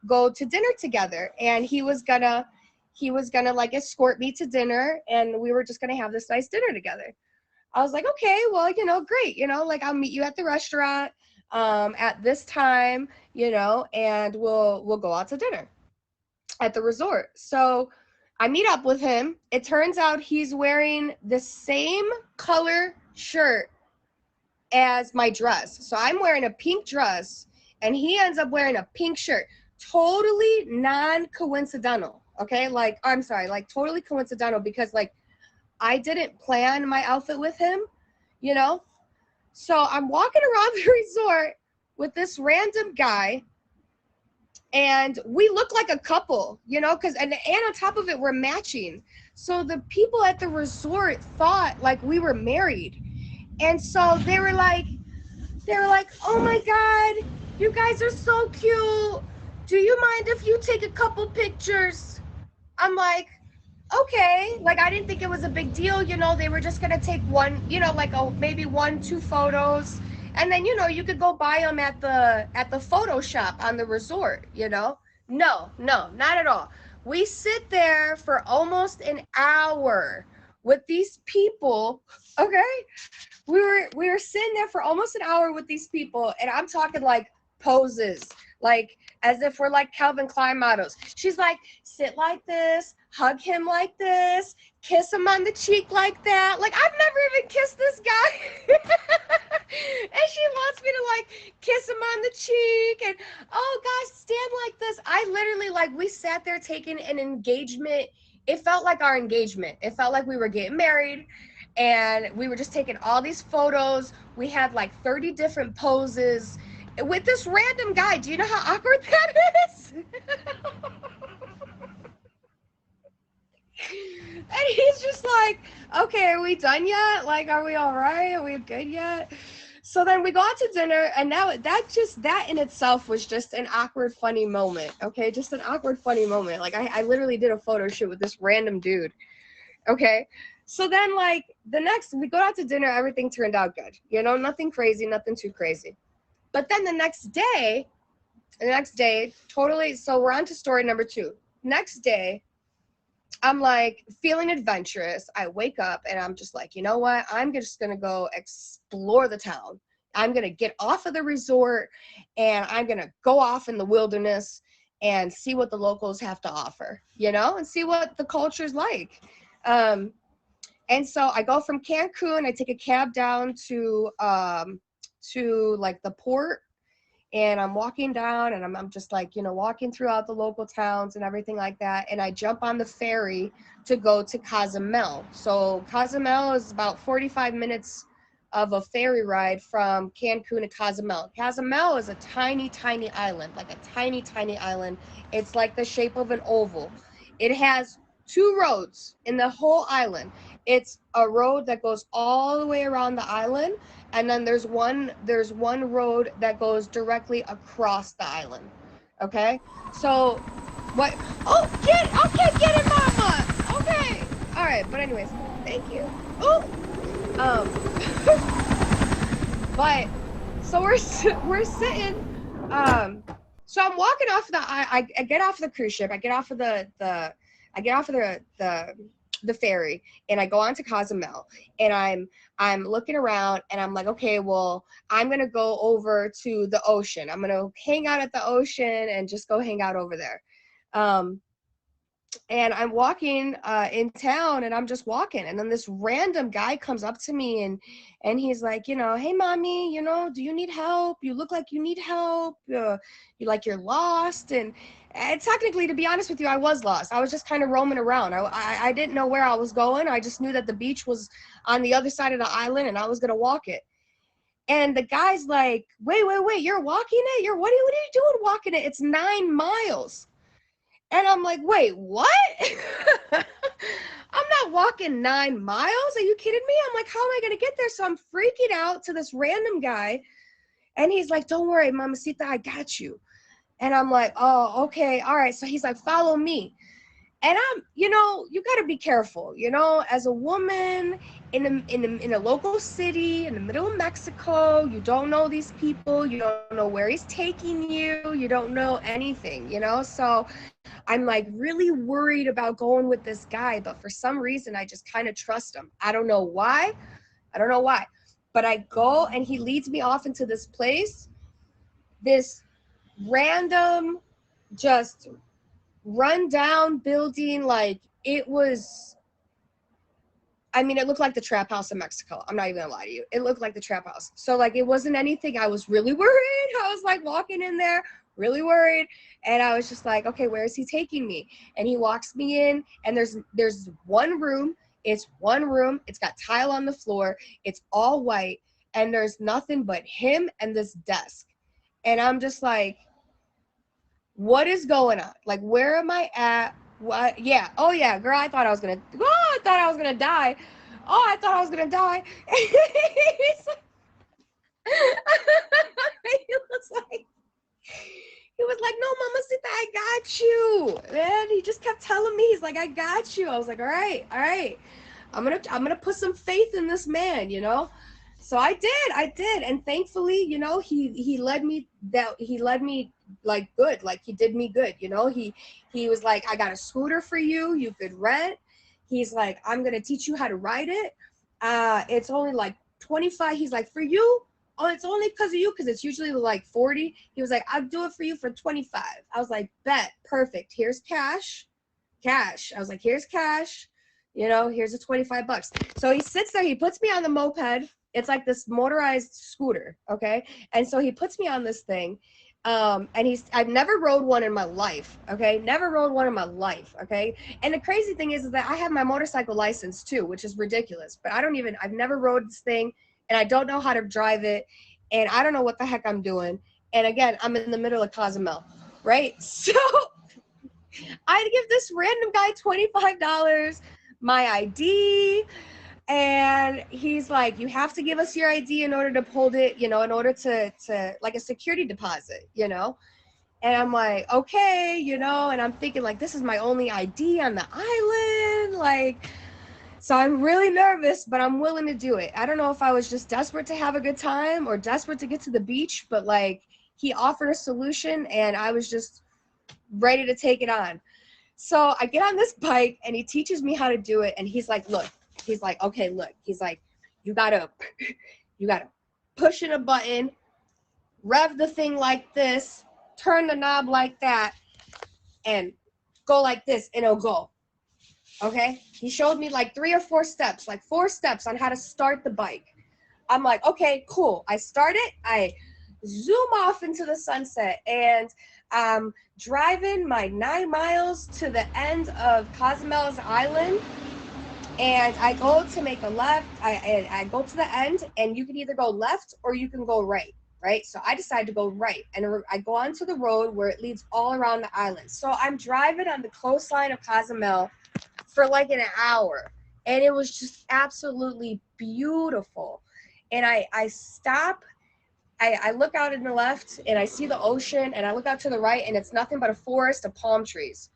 go to dinner together, and he was gonna like escort me to dinner, and we were just gonna have this nice dinner together. I was like, okay, well, you know, great, you know, like I'll meet you at the restaurant at this time, you know, and we'll go out to dinner at the resort. So I meet up with him. It turns out he's wearing the same color shirt as my dress. So I'm wearing a pink dress, and he ends up wearing a pink shirt. Totally non-coincidental. Okay, like I'm sorry, like totally coincidental, because like I didn't plan my outfit with him, you know? So I'm walking around the resort with this random guy, and we look like a couple, you know, and on top of it, we're matching. So the people at the resort thought like we were married. And so they were like, oh my God, you guys are so cute. Do you mind if you take a couple pictures? I'm like, okay. Like, I didn't think it was a big deal, you know. They were just gonna take one, you know, like maybe 1-2 photos, and then, you know, you could go buy them at the photo shop on the resort, you know. No, not at all. We sit there for almost an hour with these people. Okay, we were sitting there for almost an hour with these people, and I'm talking like poses, like as if we're like Calvin Klein models. She's like, sit like this, hug him like this, kiss him on the cheek like that. Like, I've never even kissed this guy. And she wants me to like kiss him on the cheek, and oh gosh, stand like this. I literally, like, we sat there taking an engagement. It felt like our engagement. It felt like we were getting married, and we were just taking all these photos. We had like 30 different poses with this random guy. Do you know how awkward that is? And he's just like, okay, are we done yet? Like, are we all right? Are we good yet? So then we go out to dinner, and now that in itself was just an awkward, funny moment. Okay, just an awkward, funny moment. Like, I literally did a photo shoot with this random dude. Okay, so then like we go out to dinner, everything turned out good. You know, nothing crazy, nothing too crazy. But then the next day, totally. So we're on to story number 2. Next day, I'm like feeling adventurous. I wake up and I'm just like, you know what? I'm just going to go explore the town. I'm going to get off of the resort, and I'm going to go off in the wilderness and see what the locals have to offer, you know, and see what the culture's like. And so I go from Cancun, I take a cab down to like the port, and I'm walking down, and I'm just like, you know, walking throughout the local towns and everything like that. And I jump on the ferry to go to Cozumel. So Cozumel is about 45 minutes of a ferry ride from Cancun to Cozumel. Cozumel is a tiny, tiny island, like a tiny, tiny island. It's like the shape of an oval. It has 2 roads in the whole island. It's a road that goes all the way around the island, and then there's one road that goes directly across the island. Okay? So what oh get it, mama. Okay. All right, but anyways, thank you. Oh um but so we're sitting so I'm walking off I get off the cruise ship. I get off of the ferry, and I go on to Cozumel, and I'm looking around, and I'm like, okay, well, I'm gonna go over to the ocean. I'm gonna hang out at the ocean and just go hang out over there. And I'm walking in town, and I'm just walking, and then this random guy comes up to me, and he's like, you know, hey mommy, you know, do you need help? You look like you need help. You're lost. And technically, to be honest with you, I was lost. I was just kind of roaming around. I didn't know where I was going. I just knew that the beach was on the other side of the island, and I was gonna walk it. And the guy's like, wait, you're walking it? What are you doing walking it? It's 9 miles. And I'm like, wait, what? I'm not walking 9 miles. Are you kidding me? I'm like, how am I going to get there? So I'm freaking out to this random guy. And he's like, don't worry, Mamacita, I got you. And I'm like, oh, okay. All right. So he's like, follow me. And I'm, you know, you got to be careful, you know, as a woman in a local city in the middle of Mexico. You don't know these people. You don't know where he's taking you. You don't know anything, you know. So I'm like really worried about going with this guy, but for some reason I just kind of trust him. I don't know why. But I go, and he leads me off into this place, this random, just run down building. Like, it was, I mean, it looked like the trap house in Mexico. I'm not even gonna lie to you. It looked like the trap house. So like, it wasn't anything. I was really worried. I was like walking in there, really worried. And I was just like, okay, where is he taking me? And he walks me in, and there's one room. It's one room. It's got tile on the floor. It's all white. And there's nothing but him and this desk. And I'm just like, what is going on? Like, where am I at? What? Yeah. Oh yeah, girl, I thought I was gonna die. Oh, I thought I was gonna die. He was like, no, Mama Sita, I got you. Man, he just kept telling me, he's like, I got you. I was like, all right. I'm gonna put some faith in this man, you know? So I did. And thankfully, you know, he led me like good, like he did me good, you know. He was like, I got a scooter for you, you could rent. He's like, I'm gonna teach you how to ride it. It's only like 25. He's like, for you, oh, it's only because of you, because it's usually like 40. He was like, I'll do it for you for 25. I was like, bet, perfect. Here's cash. I was like, here's cash. You know, here's the 25 bucks. So he sits there, he puts me on the moped. It's like this motorized scooter, okay? And so he puts me on this thing. And I've never rode one in my life, okay? Okay? And the crazy thing is that I have my motorcycle license too, which is ridiculous. But I've never rode this thing, and I don't know how to drive it, and I don't know what the heck I'm doing. And again, I'm in the middle of Cozumel, right? So I give this random guy $25, my ID, and he's like, you have to give us your ID in order to hold it, you know, in order to like a security deposit, you know. And I'm like, okay, you know, and I'm thinking like, this is my only ID on the island, like, so I'm really nervous, but I'm willing to do it. I don't know if I was just desperate to have a good time or desperate to get to the beach, but like, he offered a solution, and I was just ready to take it on. So I get on this bike, and he teaches me how to do it. And he's like, look, okay, look, he's like, you gotta push in a button, rev the thing like this, turn the knob like that, and go like this, and it'll go. Okay? He showed me like 3 or 4 steps, like 4 steps on how to start the bike. I'm like, okay, cool. I start it, I zoom off into the sunset, and driving my 9 miles to the end of Cozumel's Island, and I go to make a left. I go to the end, and you can either go left or you can go right, right? So I decided to go right, and I go onto the road where it leads all around the island. So I'm driving on the coastline of Cozumel for like an hour, and it was just absolutely beautiful. And I stop. I look out in the left and I see the ocean, and I look out to the right and it's nothing but a forest of palm trees.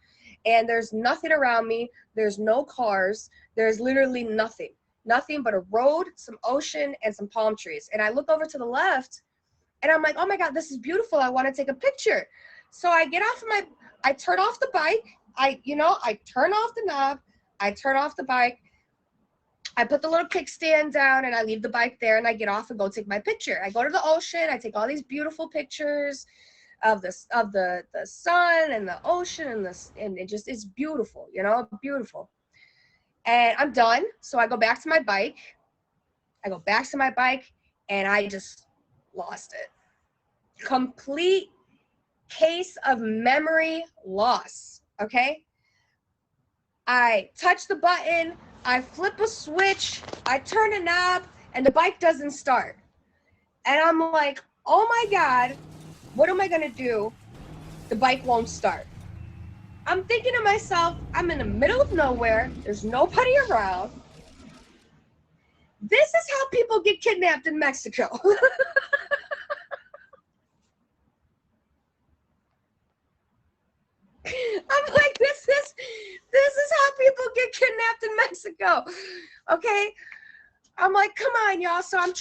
And there's nothing around me. There's no cars. There's literally nothing. Nothing but a road, some ocean, and some palm trees. And I look over to the left and I'm like, oh my God, this is beautiful. I want to take a picture. So I get off I turn off the bike. I turn off the knob. I turn off the bike. I put the little kickstand down and I leave the bike there, and I get off and go take my picture. I go to the ocean. I take all these beautiful pictures of the sun and the ocean and it just is beautiful, beautiful. And I'm done. So I go back to my bike. And I just lost it. Complete case of memory loss. Okay. I touch the button. I flip a switch, I turn a knob, and the bike doesn't start. And I'm like, oh my God, what am I gonna do? The bike won't start. I'm thinking to myself, I'm in the middle of nowhere, there's nobody around. This is how people get kidnapped in Mexico. I'm like, this is how people get kidnapped in Mexico. Okay. I'm like, come on, y'all. So I'm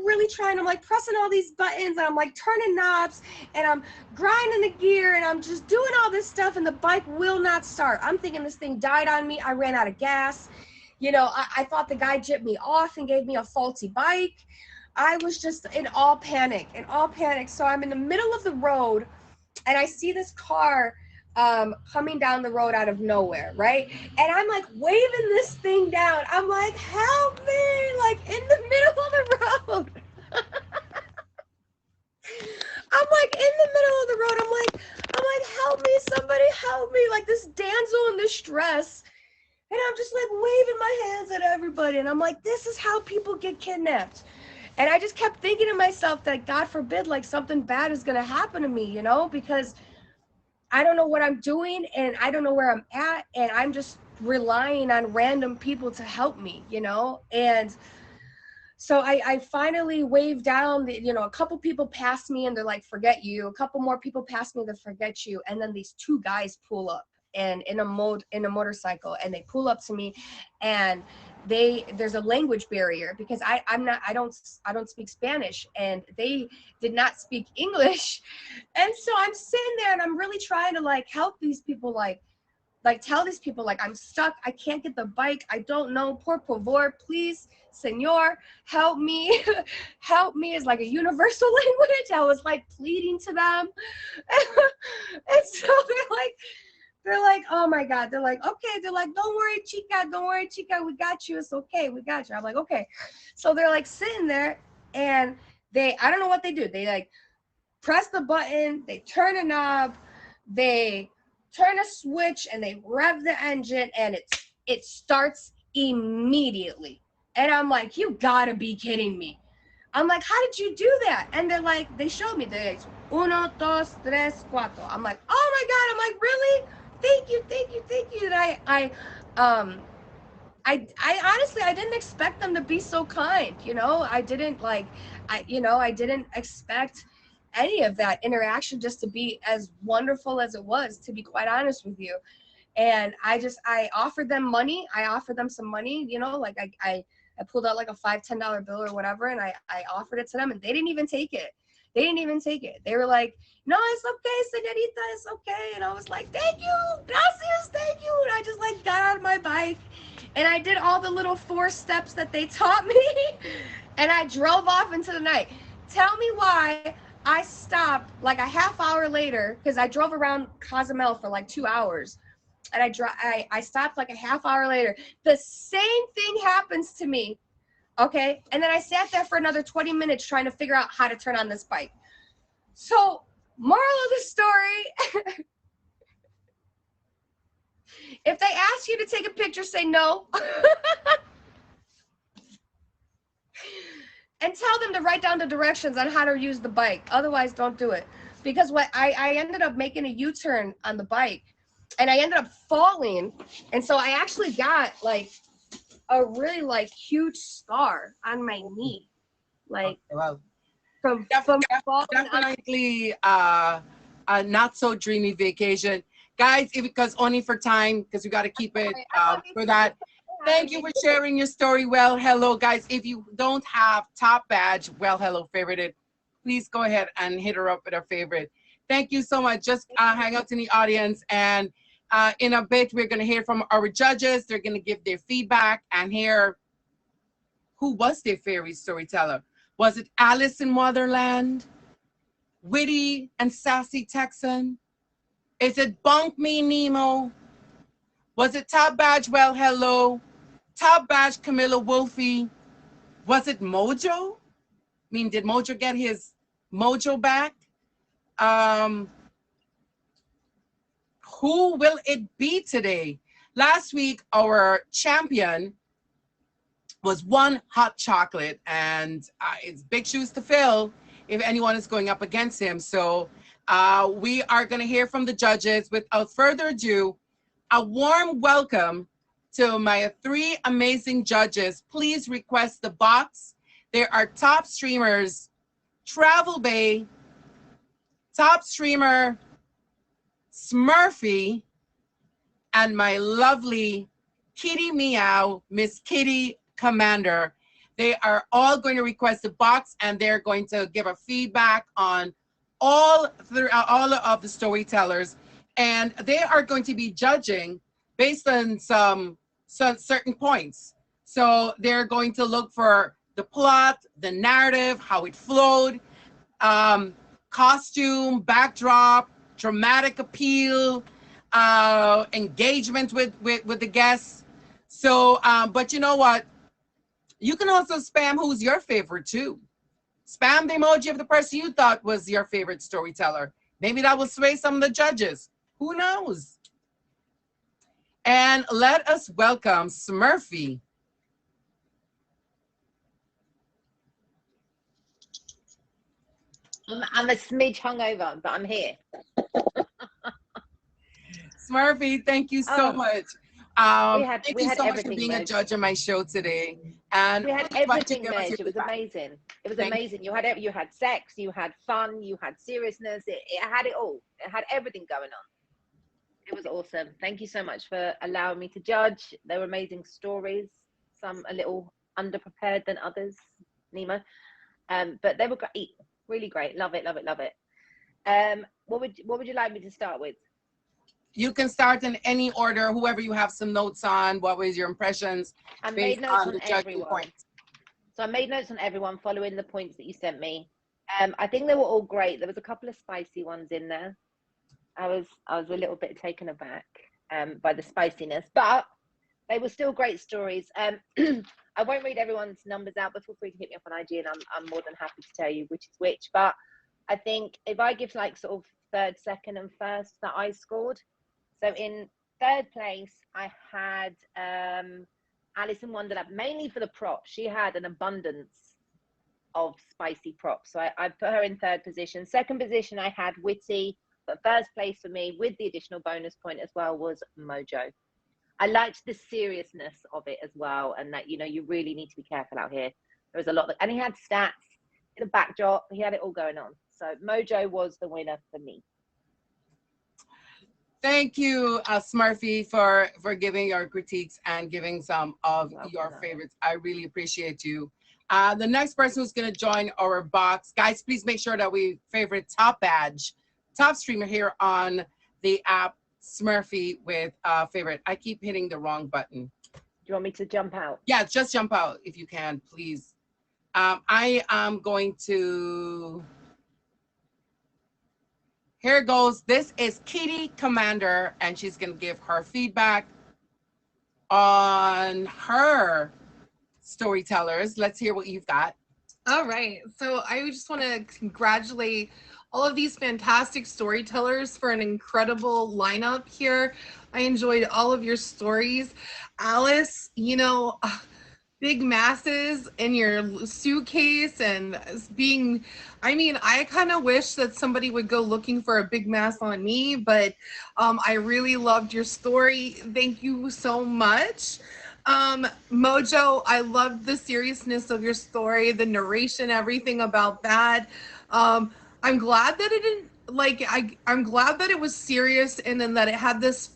really trying. I'm like pressing all these buttons, and I'm like turning knobs, and I'm grinding the gear, and I'm just doing all this stuff, and the bike will not start. I'm thinking this thing died on me. I ran out of gas. I thought the guy jipped me off and gave me a faulty bike. I was just in all panic. So I'm in the middle of the road, and I see this car coming down the road out of nowhere, right? And I'm like waving this thing down. I'm like, help me, like in the middle of the road. I'm like in the middle of the road. I'm like, help me, somebody help me, like this damsel in distress. And I'm just like waving my hands at everybody. And I'm like, this is how people get kidnapped. And I just kept thinking to myself that God forbid, like something bad is going to happen to me, because I don't know what I'm doing and I don't know where I'm at, and I'm just relying on random people to help me, and so I finally waved down, a couple people passed me and they're like, forget you. A couple more people passed me, they forget you. And then these two guys pull up and in a motorcycle, and they pull up to me, and there's a language barrier because I don't speak Spanish, and they did not speak English. And so I'm sitting there and I'm really trying to like help these people, like tell these people, like, I'm stuck, I can't get the bike, I don't know, por favor, please, senor, help me. Help me is like a universal language. I was like pleading to them. And so they're like, oh my God. They're like, okay. They're like, don't worry, chica. We got you. It's okay. We got you. I'm like, okay. So they're like sitting there, and I don't know what they do. They like press the button, they turn a knob, they turn a switch, and they rev the engine, and it starts immediately. And I'm like, you gotta be kidding me. I'm like, how did you do that? And they're like, they showed me, they're like, uno, dos, tres, cuatro. I'm like, oh my God. I'm like, really? Thank you. And I honestly, I didn't expect them to be so kind. I didn't I didn't expect any of that interaction just to be as wonderful as it was, to be quite honest with you. And I offered them money. I offered them some money, like I pulled out like a $5-10 bill or whatever, and I offered it to them, and they didn't even take it. They were like, no, it's okay, señorita, it's okay. And I was like, thank you, gracias, thank you. And I just like got out of my bike, and I did all the little 4 steps that they taught me, and I drove off into the night. Tell me why I stopped like a half hour later, because I drove around Cozumel for like 2 hours. And I stopped like a half hour later. The same thing happens to me, okay? And then I sat there for another 20 minutes trying to figure out how to turn on this bike. So, moral of the story, if they ask you to take a picture, say no. And tell them to write down the directions on how to use the bike. Otherwise, don't do it. Because what I ended up making a U-turn on the bike, and I ended up falling. And so I actually got like a really like huge scar on my knee. Like Well, from falling on. definitely a not so dreamy vacation, guys. Because only for time, because we got to keep it for that. Thank you for sharing your story. Well, hello, guys. If you don't have top badge, well, hello, favorited, please go ahead and hit her up with her favorite. Thank you so much. Just hang out in the audience, and in a bit, we're going to hear from our judges. They're going to give their feedback and hear who was their favorite storyteller. Was it Alice in Wonderland? Witty and sassy Texan? Is it Bunk Me Nemo? Was it Top Badge? Well, hello. Top Badge Camilla Wolfie? Was it Mojo? I mean, did Mojo get his mojo back? Who will it be today? Last week, our champion was One Hot Chocolate, and it's big shoes to fill if anyone is going up against him. So we are going to hear from the judges. Without further ado, a warm welcome to my three amazing judges. Please request the box. There are top streamers, Travel Bay, top streamer, Smurfy, and my lovely Kitty Meow, Miss Kitty Commander. They are all going to request a box, and they're going to give a feedback on all of the storytellers, and they are going to be judging based on some certain points. So they're going to look for the plot, the narrative, how it flowed, costume, backdrop, dramatic appeal, engagement with the guests. So, but you know what? You can also spam who's your favorite too. Spam the emoji of the person you thought was your favorite storyteller. Maybe that will sway some of the judges. Who knows? And let us welcome Smurfy. I'm a smidge hungover, but I'm here. Smurfy, thank you so much. Thank you so much for being a judge on my show today. And we had everything, Meg. It was amazing. It was amazing. You had sex, you had fun, you had seriousness. It had it all. It had everything going on. It was awesome. Thank you so much for allowing me to judge. They were amazing stories. Some a little underprepared than others, Nemo. But they were great. Really great. Love it, love it, love it. What would you like me to start with? You can start in any order, whoever you have some notes on. What was your impressions? I made notes on everyone. So I made notes on everyone following the points that you sent me. I think they were all great. There was a couple of spicy ones in there. I was a little bit taken aback by the spiciness, but they were still great stories. I won't read everyone's numbers out, but feel free to hit me up on IG, and I'm more than happy to tell you which is which. But I think if I give like sort of third, second, and first that I scored. So in third place, I had Alice in Wonderland, mainly for the props. She had an abundance of spicy props. So I put her in third position. Second position, I had Witty. But first place for me, with the additional bonus point as well, was Mojo. I liked the seriousness of it as well. And that, you really need to be careful out here. There was a lot. And he had stats, the backdrop. He had it all going on. So Mojo was the winner for me. Thank you, Smurfy, for giving your critiques and giving some of your favorites. I really appreciate you. The next person who's going to join our box, guys, please make sure that we favorite top badge, top streamer here on the app, Smurfy with favorite. I keep hitting the wrong button. Do you want me to jump out? Yeah, just jump out if you can, please. I am going to... Here it goes. This is Kitty Commander, and she's going to give her feedback on her storytellers. Let's hear what you've got. All right. So I just want to congratulate all of these fantastic storytellers for an incredible lineup here. I enjoyed all of your stories. Alice, you know, big masses in your suitcase and being, I mean, I kind of wish that somebody would go looking for a big mass on me, but I really loved your story. Thank you so much. Mojo, I loved the seriousness of your story, the narration, everything about that. I'm glad that it didn't like I'm glad that it was serious, and then that it had this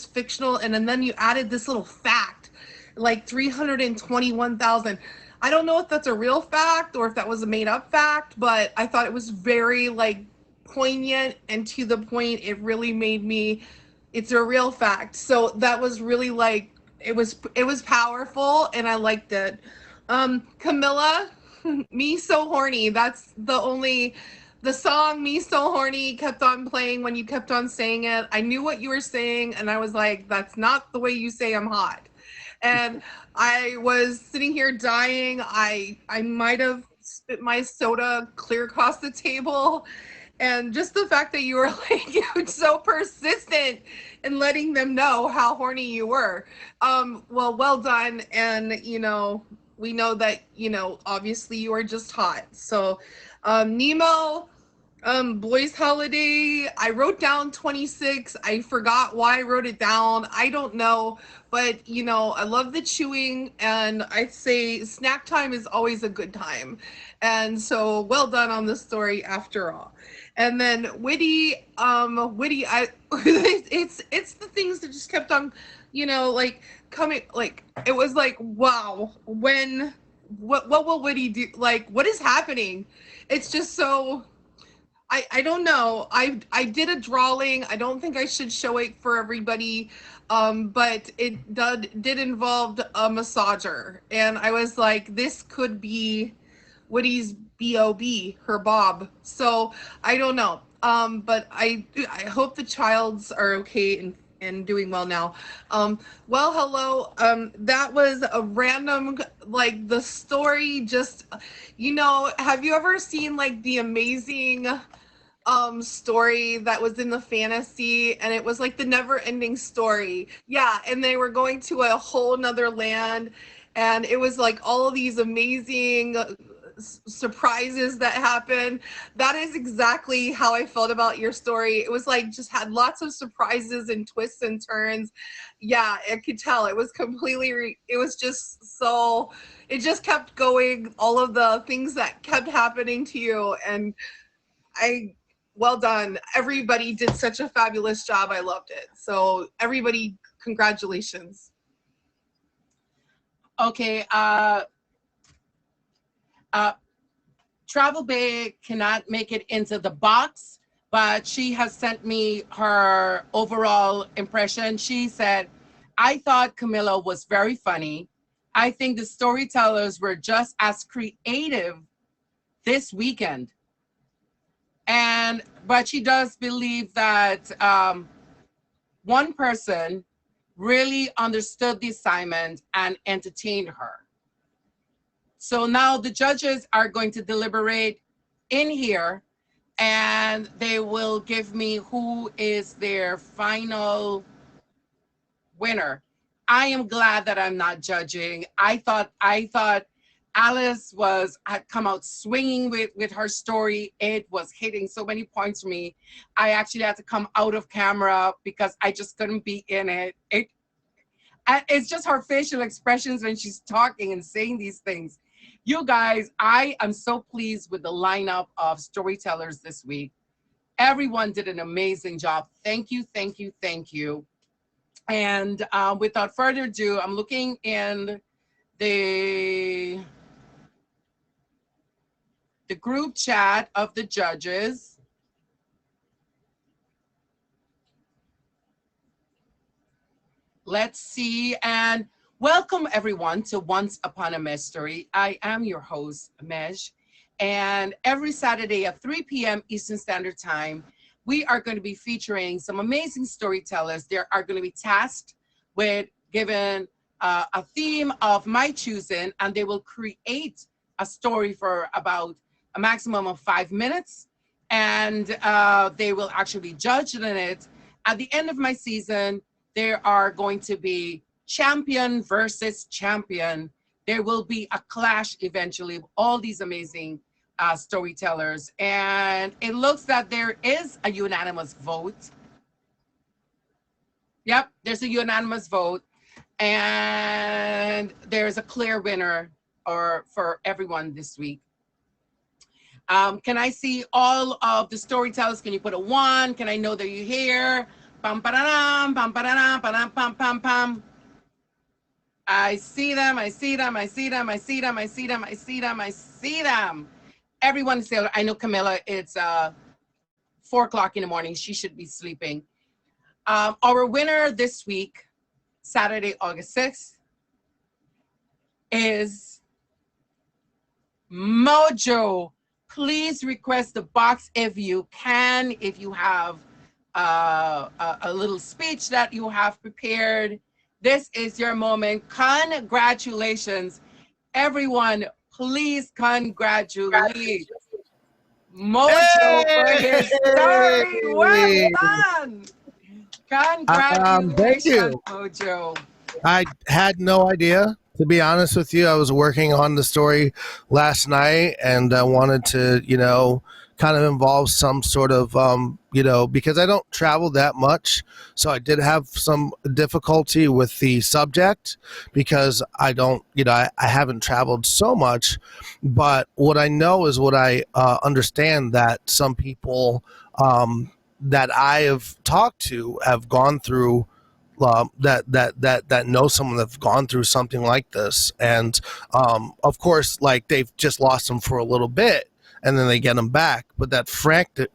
fictional, and then you added this little fact like 321,000. I don't know if that's a real fact or if that was a made up fact, but I thought it was very like poignant and to the point. It really made me, it's a real fact. So that was really like, it was powerful and I liked it. Camilla, Me So Horny. That's the song Me So Horny kept on playing when you kept on saying it. I knew what you were saying and I was like, that's not the way you say I'm hot. And I was sitting here dying. I might have spit my soda clear across the table. And just the fact that you were like so persistent in letting them know how horny you were. Well done. And we know that, obviously you are just hot. So Nemo, Boys Holiday, I wrote down 26. I forgot why I wrote it down. I don't know, but I love the chewing, and I'd say snack time is always a good time. And so well done on the story after all. And then Witty, I it's the things that just kept on, like coming, like it was like, wow, what will Witty do? Like, what is happening? It's just so, I don't know. I did a drawing. I don't think I should show it for everybody, but it did involve a massager, and I was like, this could be Woody's B.O.B., her Bob. So I don't know. But I hope the childs are okay and doing well now. Well, hello. That was a random, like the story just, have you ever seen like the amazing story that was in the fantasy, and it was like the never ending story? Yeah, and they were going to a whole nother land, and it was like all of these amazing surprises that happened. That is exactly how I felt about your story. It was like just had lots of surprises and twists and turns. Yeah, I could tell it was completely it was just so, it just kept going, all of the things that kept happening to you. And well done. Everybody did such a fabulous job. I loved it. So everybody, congratulations. Okay, Travel Bay cannot make it into the box, but she has sent me her overall impression. She said, I thought Camilla was very funny. I think the storytellers were just as creative this weekend. But she does believe that one person really understood the assignment and entertained her. So now the judges are going to deliberate in here, and they will give me who is their final winner. I am glad that I'm not judging. I thought Alice had come out swinging with her story. It was hitting so many points for me. I actually had to come out of camera because I just couldn't be in it. It's just her facial expressions when she's talking and saying these things. You guys, I am so pleased with the lineup of storytellers this week. Everyone did an amazing job. Thank you, thank you, thank you. And without further ado, I'm looking in the group chat of the judges. Let's see, and welcome everyone to Once Upon a Mejstory. I am your host, Mej, and every Saturday at 3 p.m. Eastern Standard Time, we are going to be featuring some amazing storytellers. They are going to be tasked with given a theme of my choosing, and they will create a story for about a maximum of 5 minutes. and they will actually be judged in it. At the end of my season, there are going to be champion versus champion. There will be a clash eventually of all these amazing storytellers. And it looks that there is a unanimous vote. Yep, there's a unanimous vote. And there's a clear winner for everyone this week. Can I see all of the storytellers? Can you put a 1? Can I know that you're here? Pam, pa-da-dam, pam, pa-da-dam, pa-dam, pam, pam, pam. I see them, I see them, I see them, I see them, I see them, I see them, I see them. Everyone is there. I know Camilla, it's 4 o'clock in the morning. She should be sleeping. Our winner this week, Saturday, August 6th, is Mojo. Please request the box if you can, if you have a little speech that you have prepared. This is your moment. Congratulations. Everyone, please congratulate Mojo for his story. Well done. Congratulations, thank you. Mojo. I had no idea, to be honest with you. I was working on the story last night, and I wanted to, kind of involve some sort of, because I don't travel that much. So I did have some difficulty with the subject because I don't, I haven't traveled so much. But what I know is what I understand, that some people that I have talked to have gone through that know someone that's gone through something like this, and of course, like, they've just lost them for a little bit and then they get them back, but that frantic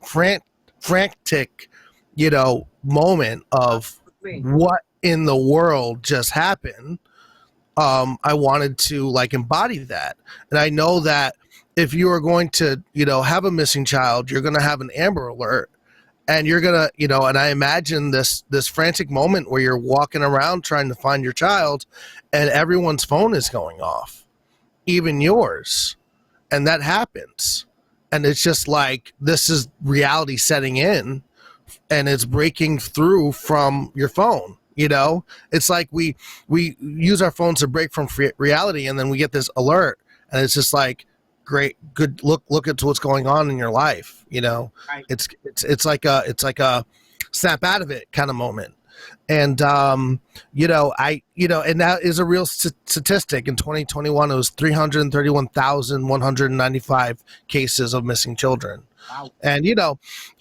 moment of what in the world just happened, I wanted to like embody that. And I know that if you are going to have a missing child, you're going to have an Amber Alert. And you're gonna, and I imagine this frantic moment where you're walking around trying to find your child, and everyone's phone is going off, even yours, and that happens, and it's just like, this is reality setting in, and it's breaking through from your phone. It's like we use our phones to break from reality, and then we get this alert, and it's just like, great, good, look at what's going on in your life. Right. It's like a snap out of it kind of moment. And and that is a real statistic. In 2021, it was 331,195 cases of missing children. Wow. And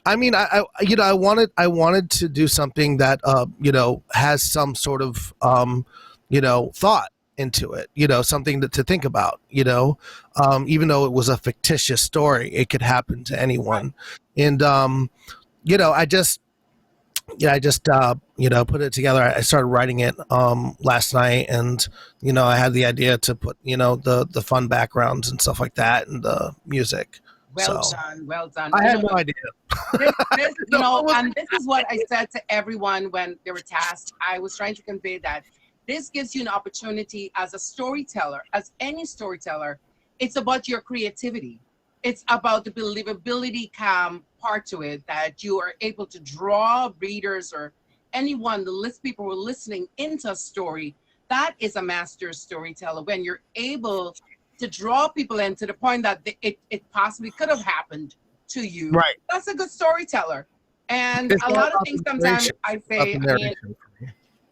I wanted to do something that has some sort of thought into it, something to think about, even though it was a fictitious story, it could happen to anyone. And I just put it together. I started writing it last night, and I had the idea to put the fun backgrounds and stuff like that, and the music. Well So, done, well done. I had no idea. And this is what I said to everyone when they were tasked. I was trying to convey that this gives you an opportunity as a storyteller, as any storyteller. It's about your creativity. It's about the believability part to it, that you are able to draw readers or anyone, people who are listening into a story. That is a master storyteller, when you're able to draw people in to the point that it possibly could have happened to you. Right. That's a good storyteller. And It's a not lot of about things the sometimes narration. I say,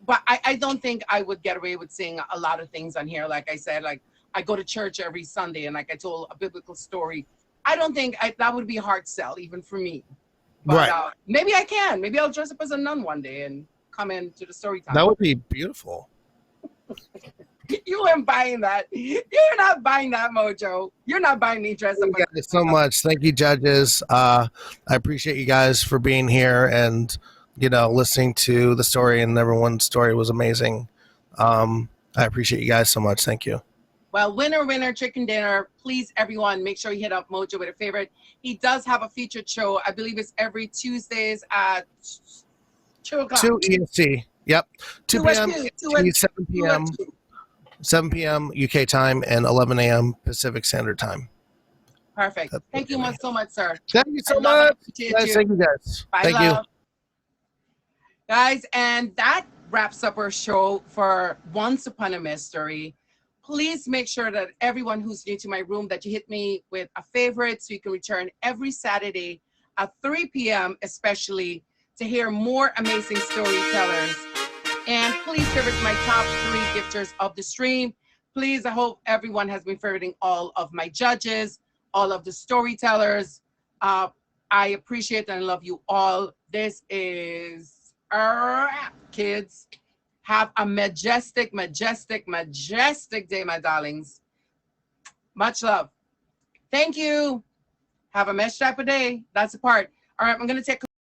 but I don't think I would get away with saying a lot of things on here. Like I said, like, I go to church every Sunday, and like I told a biblical story. I don't think that would be a hard sell even for me. But Right. Maybe I can. Maybe I'll dress up as a nun one day and come into the story time. That would be beautiful. You ain't buying that. You're not buying that, Mojo. You're not buying me dressed up. Thank you guys so much. Thank you, judges. I appreciate you guys for being here and listening to the story, and everyone's story was amazing. I appreciate you guys so much. Thank you. Well, winner, chicken dinner. Please, everyone, make sure you hit up Mojo with a favorite. He does have a featured show. I believe it's every Tuesdays at 2 o'clock. 2 EST. Yep. 2 p.m. 7 p.m. 7 p.m. UK time and 11 a.m. Pacific Standard Time. Perfect. Thank you so much, sir. Thank you so I love and much. appreciate Guys, you. thank you guys. Bye, Thank love. you. Guys, and that wraps up our show for Once Upon a Mystery. Please make sure that everyone who's new to my room that you hit me with a favorite so you can return every Saturday at 3 p.m. especially to hear more amazing storytellers. And please favorite my top 3 gifters of the stream. Please, I hope everyone has been favoriting all of my judges, all of the storytellers. I appreciate and love you all. This is a wrap, kids. Have a majestic, majestic, majestic day, my darlings. Much love. Thank you. Have a mesh type of day. That's the part. All right, I'm going to take